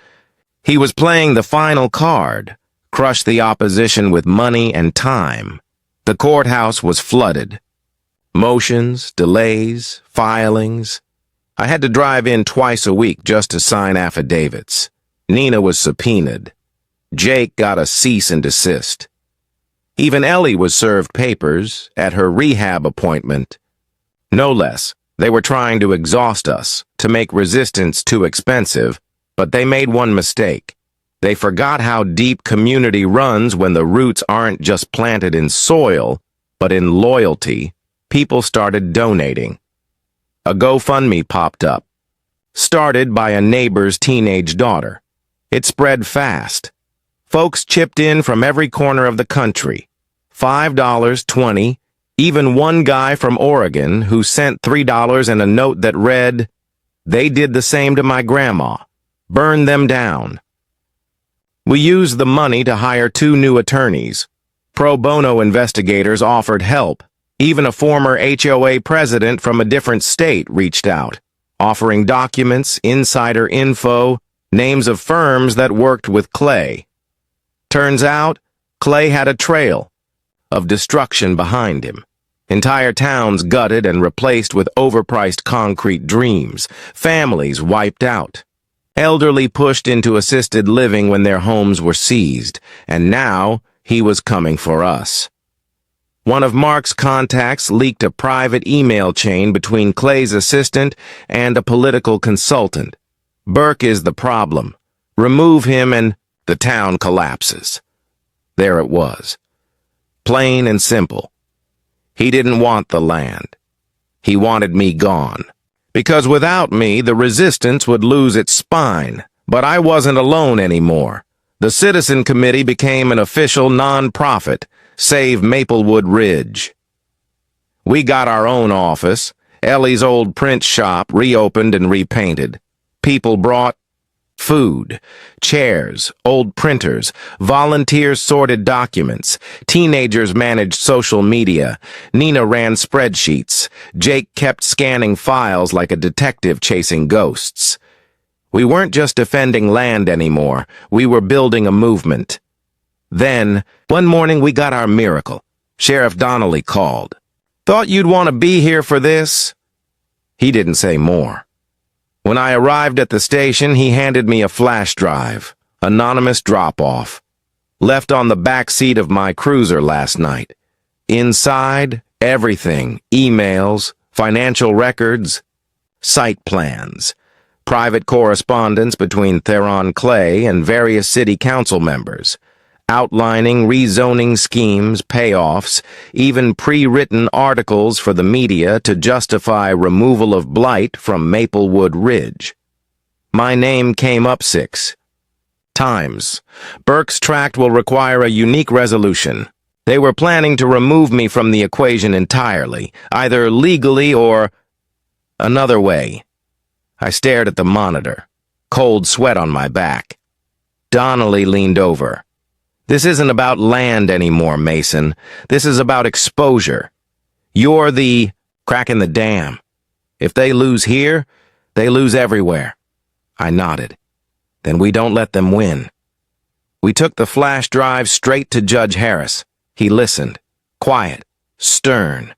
he was playing the final card, crush the opposition with money and time. The courthouse was flooded. Motions, delays, filings. I had to drive in twice a week just to sign affidavits. Nina was subpoenaed. Jake got a cease and desist. Even Ellie was served papers at her rehab appointment. No less, they were trying to exhaust us, to make resistance too expensive, but they made one mistake. They forgot how deep community runs when the roots aren't just planted in soil, but in loyalty. People started donating. A GoFundMe popped up, started by a neighbor's teenage daughter. It spread fast. Folks chipped in from every corner of the country. $5, $20, even one guy from Oregon who sent $3 and a note that read, "They did the same to my grandma. Burn them down." We used the money to hire 2 new attorneys. Pro bono investigators offered help. Even a former HOA president from a different state reached out, offering documents, insider info, names of firms that worked with Clay. Turns out, Clay had a trail of destruction behind him. Entire towns gutted and replaced with overpriced concrete dreams. Families wiped out. Elderly pushed into assisted living when their homes were seized. And now, he was coming for us. One of Mark's contacts leaked a private email chain between Clay's assistant and a political consultant. Burke is the problem. Remove him and the town collapses. There it was. Plain and simple. He didn't want the land. He wanted me gone. Because without me, the resistance would lose its spine. But I wasn't alone anymore. The Citizen Committee became an official non-profit. Save Maplewood Ridge. We got our own office. Ellie's old print shop reopened and repainted. People brought food, chairs, old printers, volunteers sorted documents, teenagers managed social media, Nina ran spreadsheets, Jake kept scanning files like a detective chasing ghosts. We weren't just defending land anymore, we were building a movement. Then, one morning we got our miracle. Sheriff Donnelly called. "Thought you'd want to be here for this?" He didn't say more. When I arrived at the station, he handed me a flash drive, anonymous drop-off, left on the back seat of my cruiser last night. Inside, everything, emails, financial records, site plans, private correspondence between Theron Clay and various city council members, outlining rezoning schemes, payoffs, even pre-written articles for the media to justify removal of blight from Maplewood Ridge. My name came up 6 times. Burke's tract will require a unique resolution. They were planning to remove me from the equation entirely, either legally or another way. I stared at the monitor, cold sweat on my back. Donnelly leaned over. "This isn't about land anymore, Mason. This is about exposure. You're the crack in the dam. If they lose here, they lose everywhere." I nodded. "Then we don't let them win." We took the flash drive straight to Judge Harris. He listened, quiet, stern.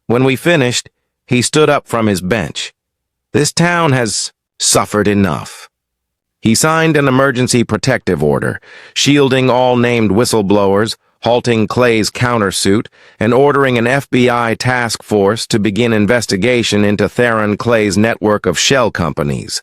When we finished, he stood up from his bench. "This town has suffered enough." He signed an emergency protective order, shielding all named whistleblowers, halting Clay's countersuit, and ordering an FBI task force to begin investigation into Theron Clay's network of shell companies.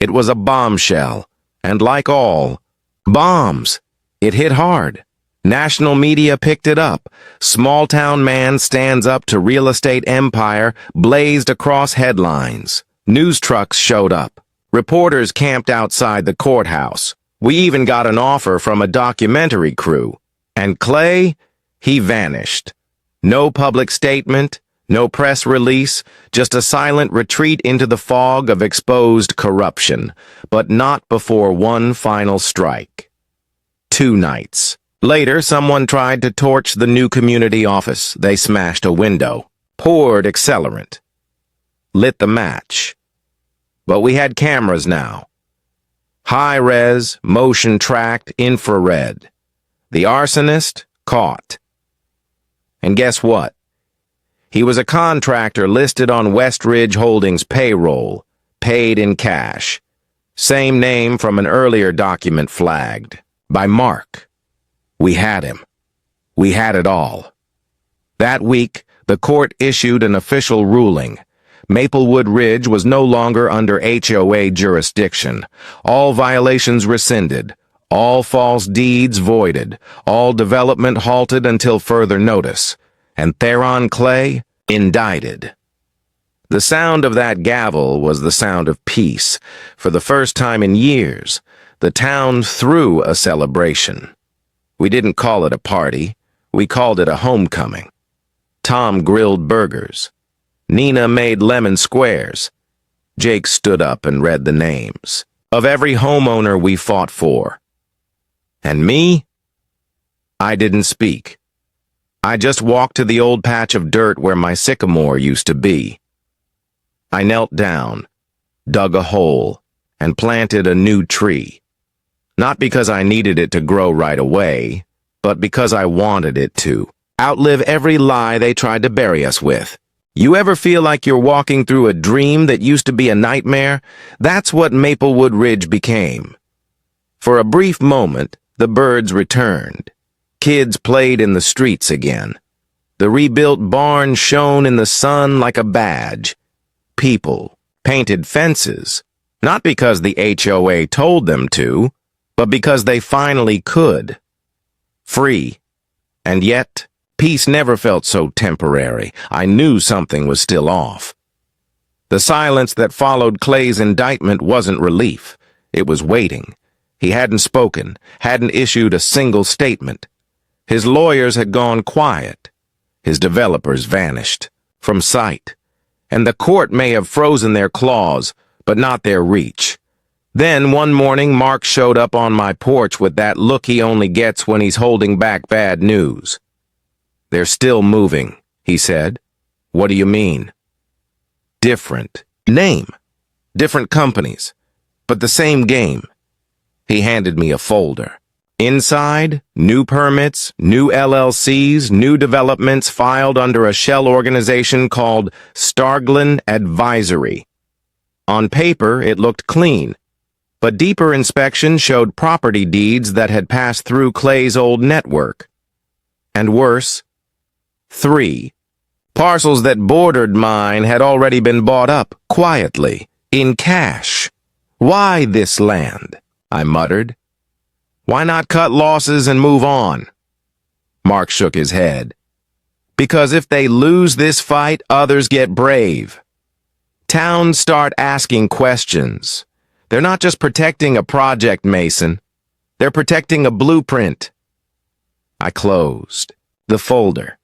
It was a bombshell, and like all bombs, it hit hard. National media picked it up. "Small-town man stands up to real estate empire" blazed across headlines. News trucks showed up. Reporters camped outside the courthouse. We even got an offer from a documentary crew. And Clay, he vanished. No public statement, no press release, just a silent retreat into the fog of exposed corruption, but not before one final strike. 2 nights. Later, someone tried to torch the new community office. They smashed a window, poured accelerant, lit the match. But we had cameras now. High-res, motion-tracked, infrared. The arsonist caught. And guess what? He was a contractor listed on Westridge Holdings payroll, paid in cash. Same name from an earlier document flagged by Mark. We had him. We had it all. That week, the court issued an official ruling. Maplewood Ridge was no longer under HOA jurisdiction. All violations rescinded. All false deeds voided. All development halted until further notice. And Theron Clay indicted. The sound of that gavel was the sound of peace. For the first time in years, the town threw a celebration. We didn't call it a party. We called it a homecoming. Tom grilled burgers. Nina made lemon squares. Jake stood up and read the names of every homeowner we fought for. And me? I didn't speak. I just walked to the old patch of dirt where my sycamore used to be. I knelt down, dug a hole, and planted a new tree. Not because I needed it to grow right away, but because I wanted it to outlive every lie they tried to bury us with. You ever feel like you're walking through a dream that used to be a nightmare? That's what Maplewood Ridge became. For a brief moment, the birds returned. Kids played in the streets again. The rebuilt barn shone in the sun like a badge. People painted fences, not because the HOA told them to, but because they finally could. Free. And yet, peace never felt so temporary. I knew something was still off. The silence that followed Clay's indictment wasn't relief. It was waiting. He hadn't spoken, hadn't issued a single statement. His lawyers had gone quiet. His developers vanished from sight. And the court may have frozen their claws, but not their reach. Then, one morning, Mark showed up on my porch with that look he only gets when he's holding back bad news. "They're still moving," he said. "What do you mean?" "Different name, different companies, but the same game." He handed me a folder. Inside, new permits, new LLCs, new developments filed under a shell organization called Starglin Advisory. On paper, it looked clean, but deeper inspection showed property deeds that had passed through Clay's old network. And worse, 3 parcels that bordered mine had already been bought up, quietly, in cash. "Why this land?" I muttered. "Why not cut losses and move on?" Mark shook his head. "Because if they lose this fight, others get brave. Towns start asking questions. They're not just protecting a project, Mason. They're protecting a blueprint." I closed the folder.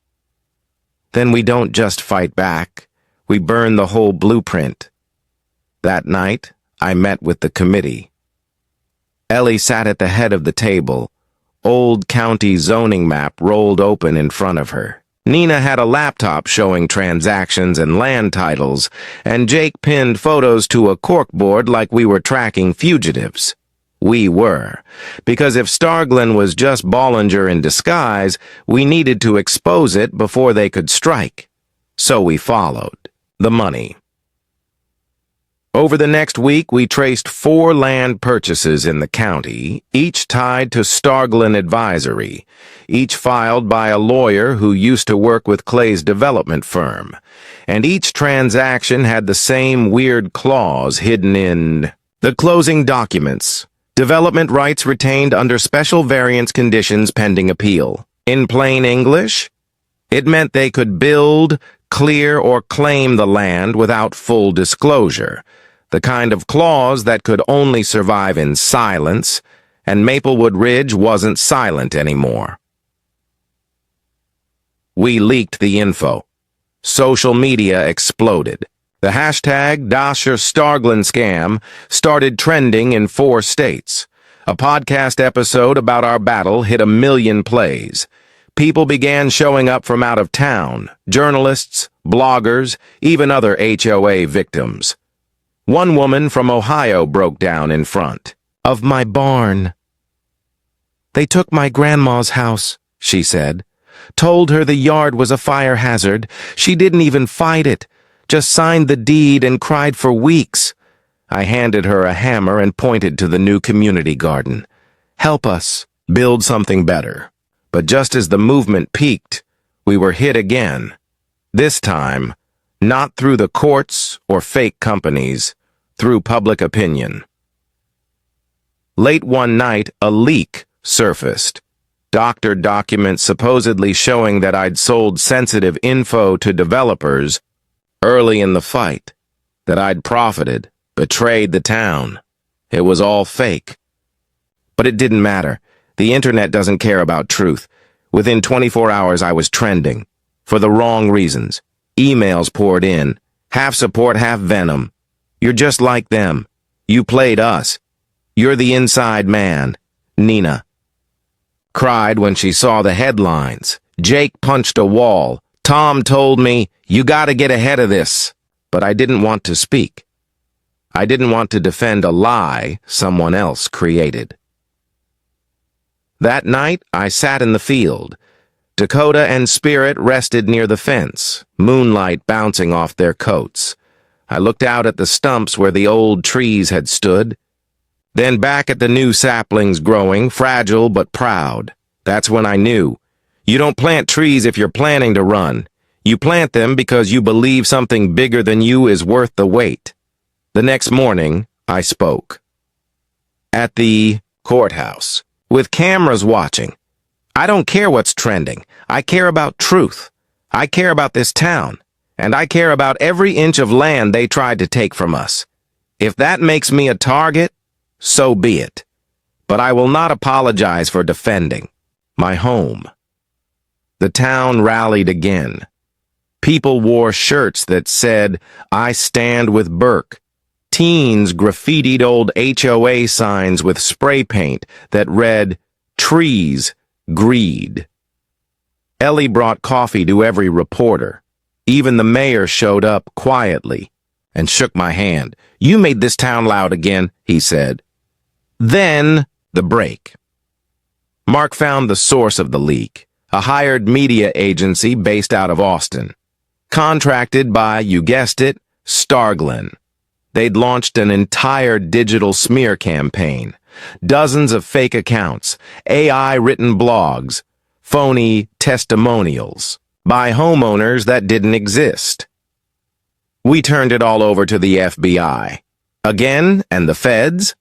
"Then we don't just fight back. We burn the whole blueprint." That night, I met with the committee. Ellie sat at the head of the table, old county zoning map rolled open in front of her. Nina had a laptop showing transactions and land titles, and Jake pinned photos to a corkboard like we were tracking fugitives. We were, because if Starglin was just Bollinger in disguise, we needed to expose it before they could strike. So we followed. The money. Over the next week, we traced 4 land purchases in the county, each tied to Starglin Advisory, each filed by a lawyer who used to work with Clay's development firm, and each transaction had the same weird clause hidden in the closing documents. Development rights retained under special variance conditions pending appeal. In plain English, it meant they could build, clear, or claim the land without full disclosure, the kind of clause that could only survive in silence, and Maplewood Ridge wasn't silent anymore. We leaked the info. Social media exploded. The hashtag Dasher Starglen scam started trending in 4 states. A podcast episode about our battle hit 1 million plays. People began showing up from out of town, journalists, bloggers, even other HOA victims. One woman from Ohio broke down in front of my barn. "They took my grandma's house," she said. "Told her the yard was a fire hazard. She didn't even fight it. Just signed the deed and cried for weeks." I handed her a hammer and pointed to the new community garden. "Help us build something better." But just as the movement peaked, we were hit again. This time, not through the courts or fake companies, through public opinion. Late one night, a leak surfaced. Doctor documents supposedly showing that I'd sold sensitive info to developers early in the fight, that I'd profited, betrayed the town. It was all fake. But it didn't matter. The internet doesn't care about truth. Within 24 hours, I was trending. For the wrong reasons. Emails poured in. Half support, half venom. "You're just like them. You played us. You're the inside man." Nina cried when she saw the headlines. Jake punched a wall. Tom told me, "You gotta get ahead of this." But I didn't want to speak. I didn't want to defend a lie someone else created. That night, I sat in the field. Dakota and Spirit rested near the fence, moonlight bouncing off their coats. I looked out at the stumps where the old trees had stood, then back at the new saplings growing, fragile but proud. That's when I knew. You don't plant trees if you're planning to run. You plant them because you believe something bigger than you is worth the wait. The next morning, I spoke. At the courthouse, with cameras watching. I don't care what's trending. I care about truth. I care about this town. And I care about every inch of land they tried to take from us. If that makes me a target, so be it. But I will not apologize for defending my home. The town rallied again. People wore shirts that said, "I stand with Burke." Teens graffitied old HOA signs with spray paint that read, "Trees, Greed." Ellie brought coffee to every reporter. Even the mayor showed up quietly and shook my hand. "You made this town loud again," he said. Then, the break. Mark found the source of the leak, a hired media agency based out of Austin. Contracted by, you guessed it, Starglen. They'd launched an entire digital smear campaign. Dozens of fake accounts, AI-written blogs, phony testimonials by homeowners that didn't exist. We turned it all over to the FBI. Again, and the feds?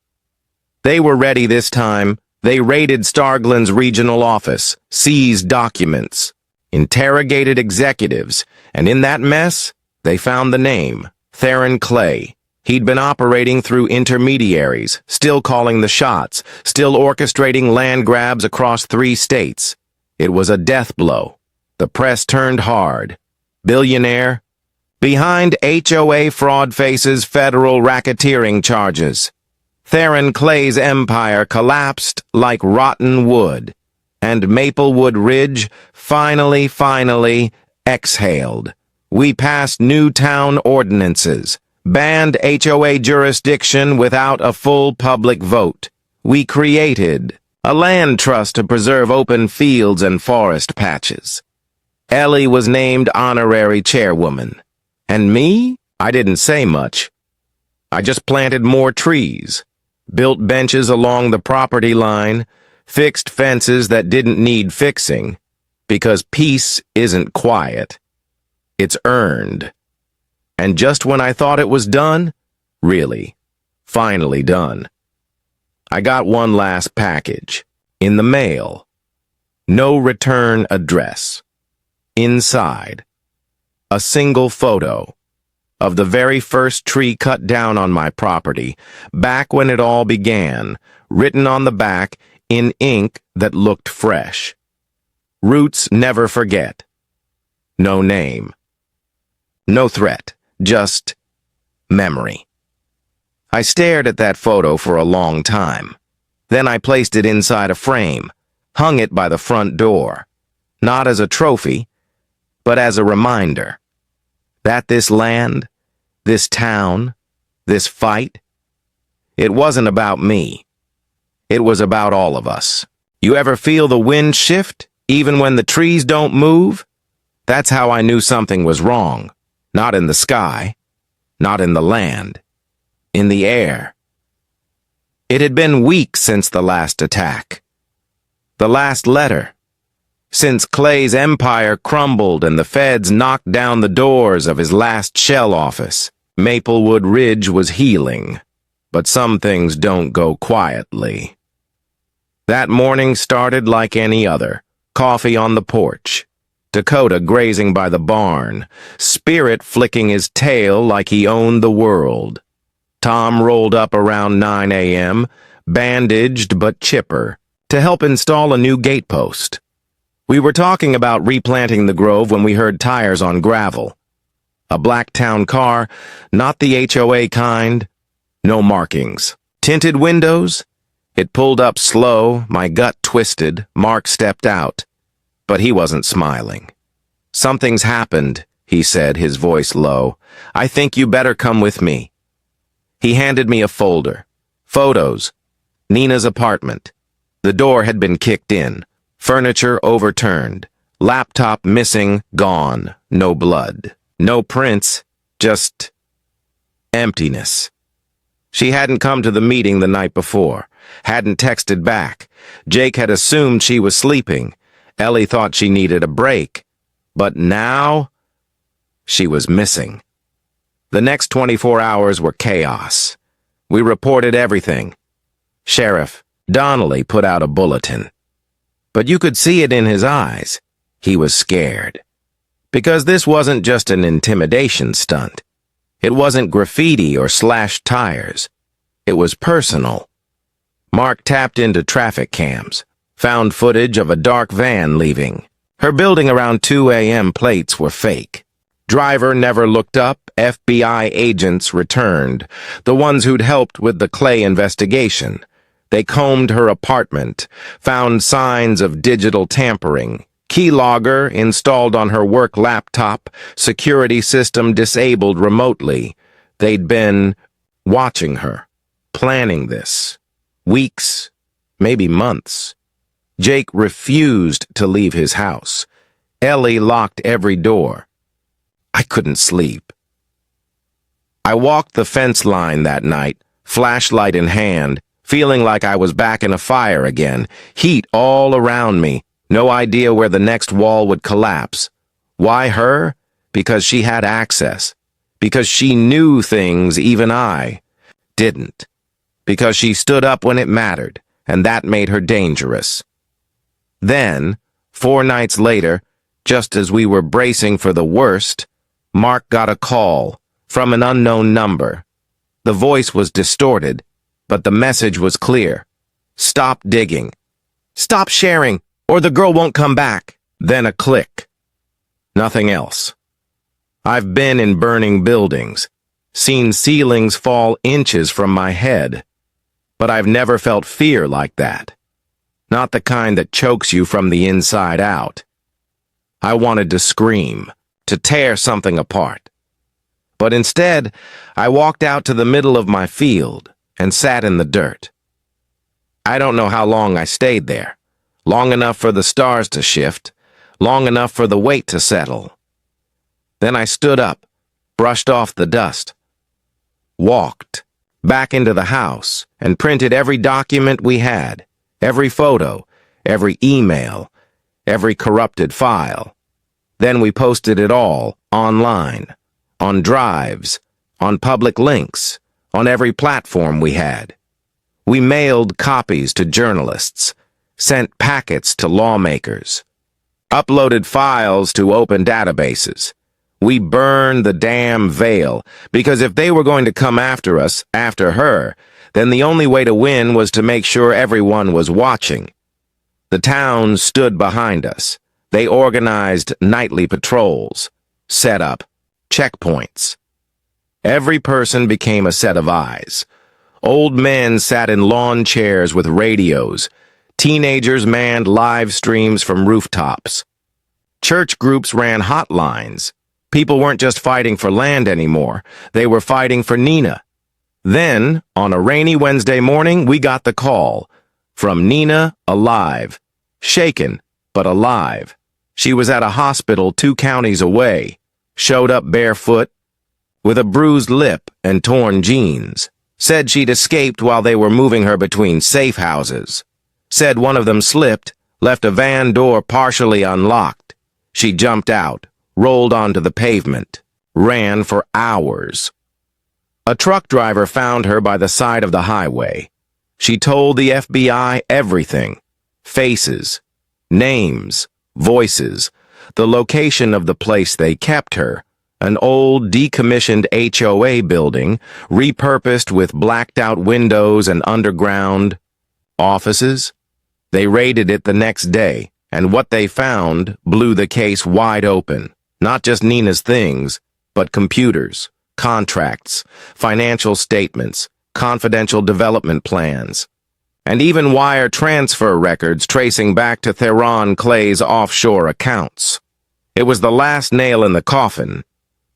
They were ready this time. They raided Starglen's regional office, seized documents, interrogated executives, and in that mess, they found the name, Theron Clay. He'd been operating through intermediaries, still calling the shots, still orchestrating land grabs across 3 states. It was a death blow. The press turned hard. Billionaire? Behind HOA fraud faces federal racketeering charges. Theron Clay's empire collapsed like rotten wood, and Maplewood Ridge finally exhaled. We passed new town ordinances, banned HOA jurisdiction without a full public vote. We created a land trust to preserve open fields and forest patches. Ellie was named honorary chairwoman. And me? I didn't say much. I just planted more trees, built benches along the property line, fixed fences that didn't need fixing, because peace isn't quiet. It's earned. And just when I thought it was done, really, finally done, I got one last package, in the mail. No return address. Inside, a single photo of the very first tree cut down on my property, back when it all began, written on the back in ink that looked fresh. Roots never forget. No name. No threat, just memory. I stared at that photo for a long time. Then I placed it inside a frame, hung it by the front door, not as a trophy, but as a reminder that this land, this town, this fight, it wasn't about me. It was about all of us. You ever feel the wind shift, even when the trees don't move? That's how I knew something was wrong. Not in the sky, not in the land, in the air. It had been weeks since the last attack. The last letter. Since Clay's empire crumbled and the feds knocked down the doors of his last shell office, Maplewood Ridge was healing. But some things don't go quietly. That morning started like any other. Coffee on the porch. Dakota grazing by the barn. Spirit flicking his tail like he owned the world. Tom rolled up around 9 a.m., bandaged but chipper, to help install a new gatepost. We were talking about replanting the grove when we heard tires on gravel. A black town car, not the HOA kind. No markings. Tinted windows? It pulled up slow, my gut twisted. Mark stepped out. But he wasn't smiling. "Something's happened," he said, his voice low. "I think you better come with me." He handed me a folder. Photos. Nina's apartment. The door had been kicked in. Furniture overturned. Laptop missing, gone. No blood. No prints. Just emptiness. She hadn't come to the meeting the night before. Hadn't texted back. Jake had assumed she was sleeping. Ellie thought she needed a break. But now, she was missing. The next 24 hours were chaos. We reported everything. Sheriff Donnelly put out a bulletin. But you could see it in his eyes. He was scared. Because this wasn't just an intimidation stunt. It wasn't graffiti or slashed tires. It was personal. Mark tapped into traffic cams, found footage of a dark van leaving. Her building around 2 a.m. plates were fake. Driver never looked up. FBI agents returned, the ones who'd helped with the Clay investigation. They combed her apartment, found signs of digital tampering. Keylogger installed on her work laptop, security system disabled remotely. They'd been watching her, planning this. Weeks, maybe months. Jake refused to leave his house. Ellie locked every door. I couldn't sleep. I walked the fence line that night, flashlight in hand, feeling like I was back in a fire again, heat all around me. No idea where the next wall would collapse. Why her? Because she had access. Because she knew things even I didn't. Because she stood up when it mattered, and that made her dangerous. Then, 4 nights later, just as we were bracing for the worst, Mark got a call from an unknown number. The voice was distorted, but the message was clear. Stop digging. Stop sharing, or the girl won't come back. Then a click. Nothing else. I've been in burning buildings, seen ceilings fall inches from my head, but I've never felt fear like that. Not the kind that chokes you from the inside out. I wanted to scream, to tear something apart. But instead, I walked out to the middle of my field and sat in the dirt. I don't know how long I stayed there. Long enough for the stars to shift, long enough for the weight to settle. Then I stood up, brushed off the dust, walked back into the house, and printed every document we had, every photo, every email, every corrupted file. Then we posted it all online, on drives, on public links, on every platform we had. We mailed copies to journalists, sent packets to lawmakers, uploaded files to open databases. We burned the damn veil, because if they were going to come after us, after her, then the only way to win was to make sure everyone was watching. The town stood behind us, They organized nightly patrols, set up checkpoints. Every person became a set of eyes. Old men sat in lawn chairs with radios. Teenagers manned live streams from rooftops. Church groups ran hotlines. People weren't just fighting for land anymore. They were fighting for Nina. Then, on a rainy Wednesday morning, we got the call. From Nina, alive. Shaken, but alive. She was at a hospital 2 counties away. Showed up barefoot, with a bruised lip and torn jeans. Said she'd escaped while they were moving her between safe houses. Said one of them slipped, left a van door partially unlocked. She jumped out, rolled onto the pavement, ran for hours. A truck driver found her by the side of the highway. She told the FBI everything. Faces, names, voices, the location of the place they kept her, an old decommissioned HOA building, repurposed with blacked-out windows and underground offices. They raided it the next day, and what they found blew the case wide open. Not just Nina's things, but computers, contracts, financial statements, confidential development plans, and even wire transfer records tracing back to Theron Clay's offshore accounts. It was the last nail in the coffin.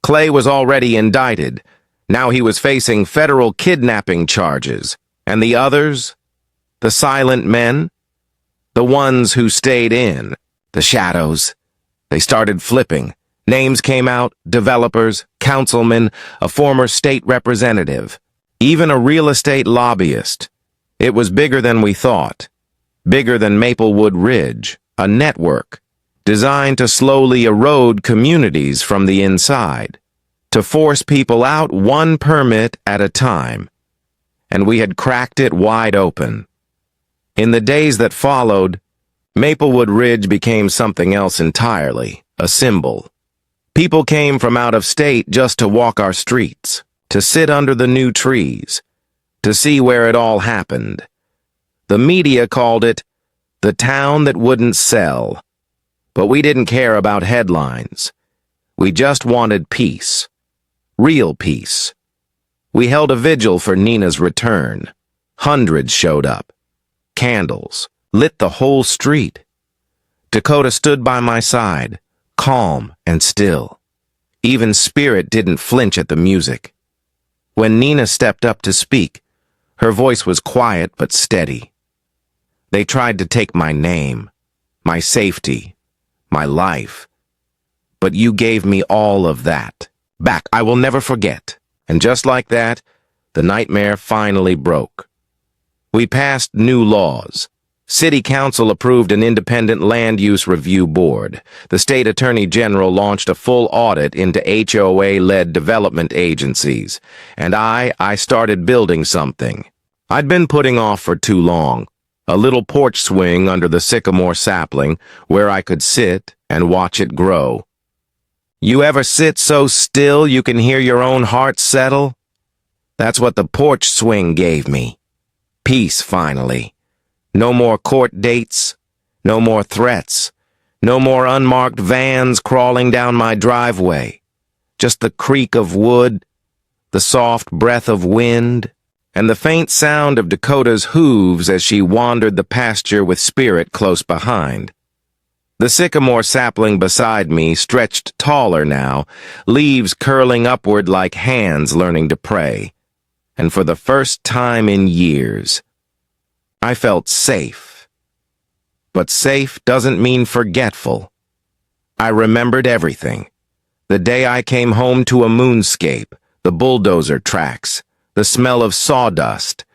Clay was already indicted. Now he was facing federal kidnapping charges. And the others? The silent men? The ones who stayed in? The shadows? They started flipping. Names came out, developers, councilmen, a former state representative, even a real estate lobbyist. It was bigger than we thought. Bigger than Maplewood Ridge, a network designed to slowly erode communities from the inside, to force people out one permit at a time. And we had cracked it wide open. In the days that followed, Maplewood Ridge became something else entirely, a symbol. People came from out of state just to walk our streets, to sit under the new trees, to see where it all happened. The media called it the town that wouldn't sell. But we didn't care about headlines. We just wanted peace. Real peace. We held a vigil for Nina's return. Hundreds showed up. Candles lit the whole street. Dakota stood by my side, calm and still. Even Spirit didn't flinch at the music. When Nina stepped up to speak, her voice was quiet but steady. They tried to take my name, my safety, my life. But you gave me all of that back. I will never forget. And just like that, the nightmare finally broke. We passed new laws. City Council approved an independent land use review board. The State Attorney General launched a full audit into HOA-led development agencies. And I started building something I'd been putting off for too long. A little porch swing under the sycamore sapling where I could sit and watch it grow. You ever sit so still you can hear your own heart settle? That's what the porch swing gave me. Peace, finally. No more court dates, no more threats, no more unmarked vans crawling down my driveway. Just the creak of wood, the soft breath of wind, and the faint sound of Dakota's hooves as she wandered the pasture with Spirit close behind. The sycamore sapling beside me stretched taller now, leaves curling upward like hands learning to pray. And for the first time in years, I felt safe. But safe doesn't mean forgetful. I remembered everything. The day I came home to a moonscape, the bulldozer tracks, the smell of sawdust,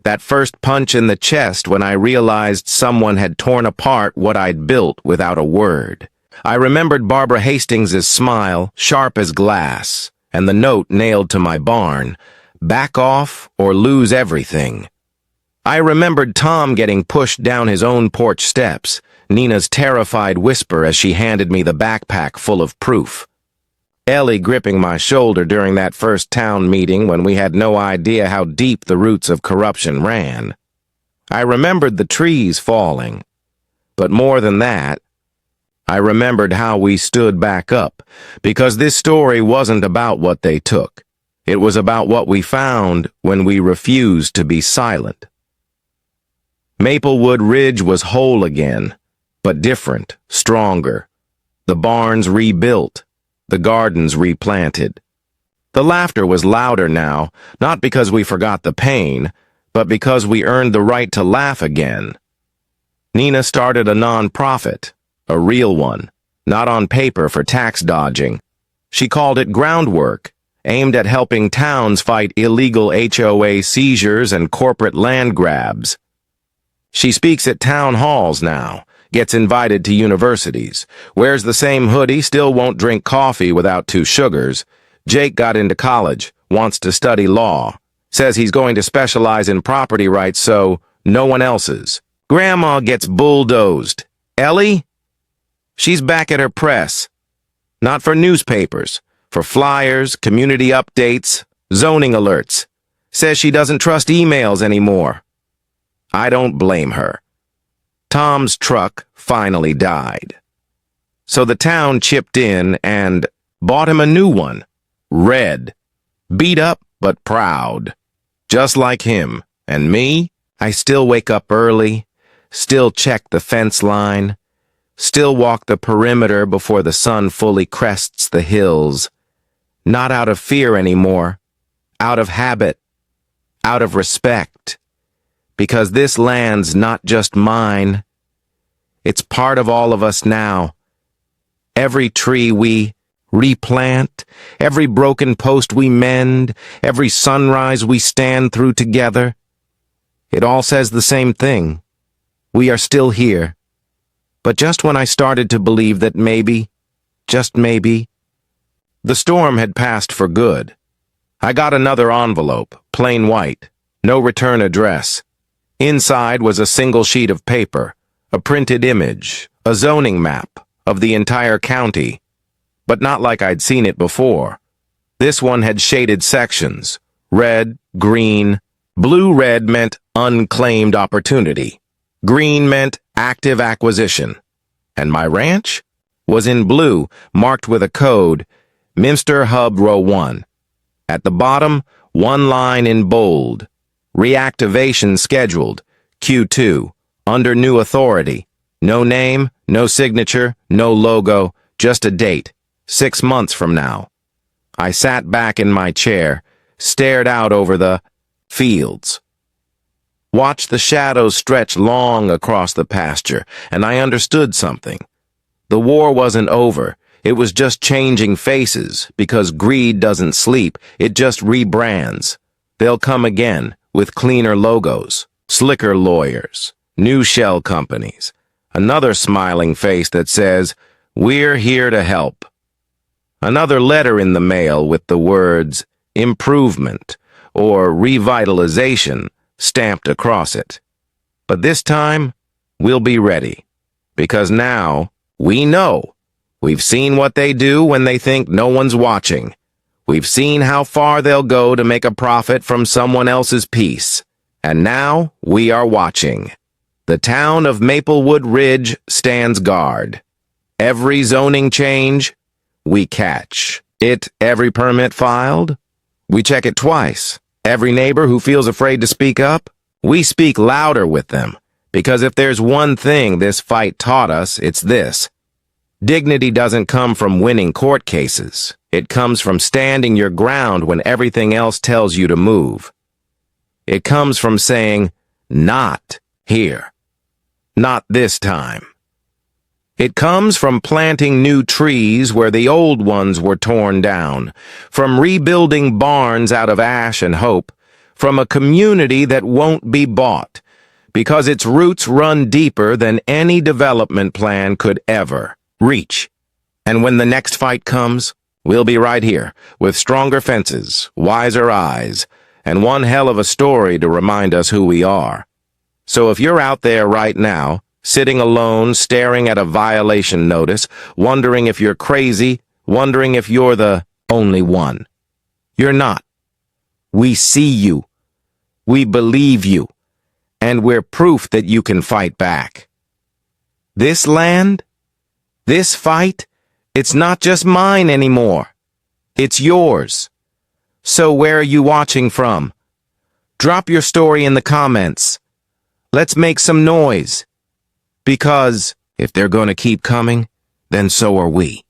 that first punch in the chest when I realized someone had torn apart what I'd built without a word. I remembered Barbara Hastings' smile, sharp as glass, and the note nailed to my barn, back off or lose everything. I remembered Tom getting pushed down his own porch steps, Nina's terrified whisper as she handed me the backpack full of proof. Ellie gripping my shoulder during that first town meeting when we had no idea how deep the roots of corruption ran. I remembered the trees falling. But more than that, I remembered how we stood back up, because this story wasn't about what they took. It was about what we found when we refused to be silent. Maplewood Ridge was whole again, but different, stronger. The barns rebuilt, the gardens replanted. The laughter was louder now, not because we forgot the pain, but because we earned the right to laugh again. Nina started a non-profit, a real one, not on paper for tax dodging. She called it Groundwork, aimed at helping towns fight illegal HOA seizures and corporate land grabs. She speaks at town halls now, gets invited to universities, wears the same hoodie, still won't drink coffee without 2 sugars. Jake got into college, wants to study law, says he's going to specialize in property rights so no one else's. Grandma gets bulldozed. Ellie? She's back at her press. Not for newspapers, for flyers, community updates, zoning alerts. Says she doesn't trust emails anymore. I don't blame her. Tom's truck finally died. So the town chipped in and bought him a new one. Red. Beat up, but proud. Just like him. And me? I still wake up early, still check the fence line, still walk the perimeter before the sun fully crests the hills. Not out of fear anymore, out of habit, out of respect. Because this land's not just mine. It's part of all of us now. Every tree we replant, every broken post we mend, every sunrise we stand through together. It all says the same thing. We are still here. But just when I started to believe that maybe, just maybe, the storm had passed for good. I got another envelope, plain white, no return address. Inside was a single sheet of paper, a printed image, a zoning map of the entire county, but not like I'd seen it before. This one had shaded sections, red, green. Blue-red meant unclaimed opportunity. Green meant active acquisition. And my ranch was in blue, marked with a code, Minster Hub Row 1. At the bottom, one line in bold, reactivation scheduled, Q2, under new authority. No name, no signature, no logo, just a date, 6 months from now. I sat back in my chair, stared out over the fields. Watched the shadows stretch long across the pasture, and I understood something. The war wasn't over. It was just changing faces, because greed doesn't sleep. It just rebrands. They'll come again, with cleaner logos, slicker lawyers, new shell companies, another smiling face that says, "We're here to help." Another letter in the mail with the words, "Improvement," or "Revitalization," stamped across it. But this time, we'll be ready. Because now, we know. We've seen what they do when they think no one's watching. We've seen how far they'll go to make a profit from someone else's peace. And now, we are watching. The town of Maplewood Ridge stands guard. Every zoning change, we catch. Every permit filed, we check it twice. Every neighbor who feels afraid to speak up, we speak louder with them. Because if there's one thing this fight taught us, it's this. Dignity doesn't come from winning court cases. It comes from standing your ground when everything else tells you to move. It comes from saying, "Not here. Not this time." It comes from planting new trees where the old ones were torn down, from rebuilding barns out of ash and hope, from a community that won't be bought, because its roots run deeper than any development plan could ever reach. And when the next fight comes, we'll be right here, with stronger fences, wiser eyes, and one hell of a story to remind us who we are. So if you're out there right now, sitting alone, staring at a violation notice, wondering if you're crazy, wondering if you're the only one. You're not. We see you. We believe you. And we're proof that you can fight back. This land, This fight, it's not just mine anymore. It's yours. So where are you watching from? Drop your story in the comments. Let's make some noise. Because if they're going to keep coming, then so are we.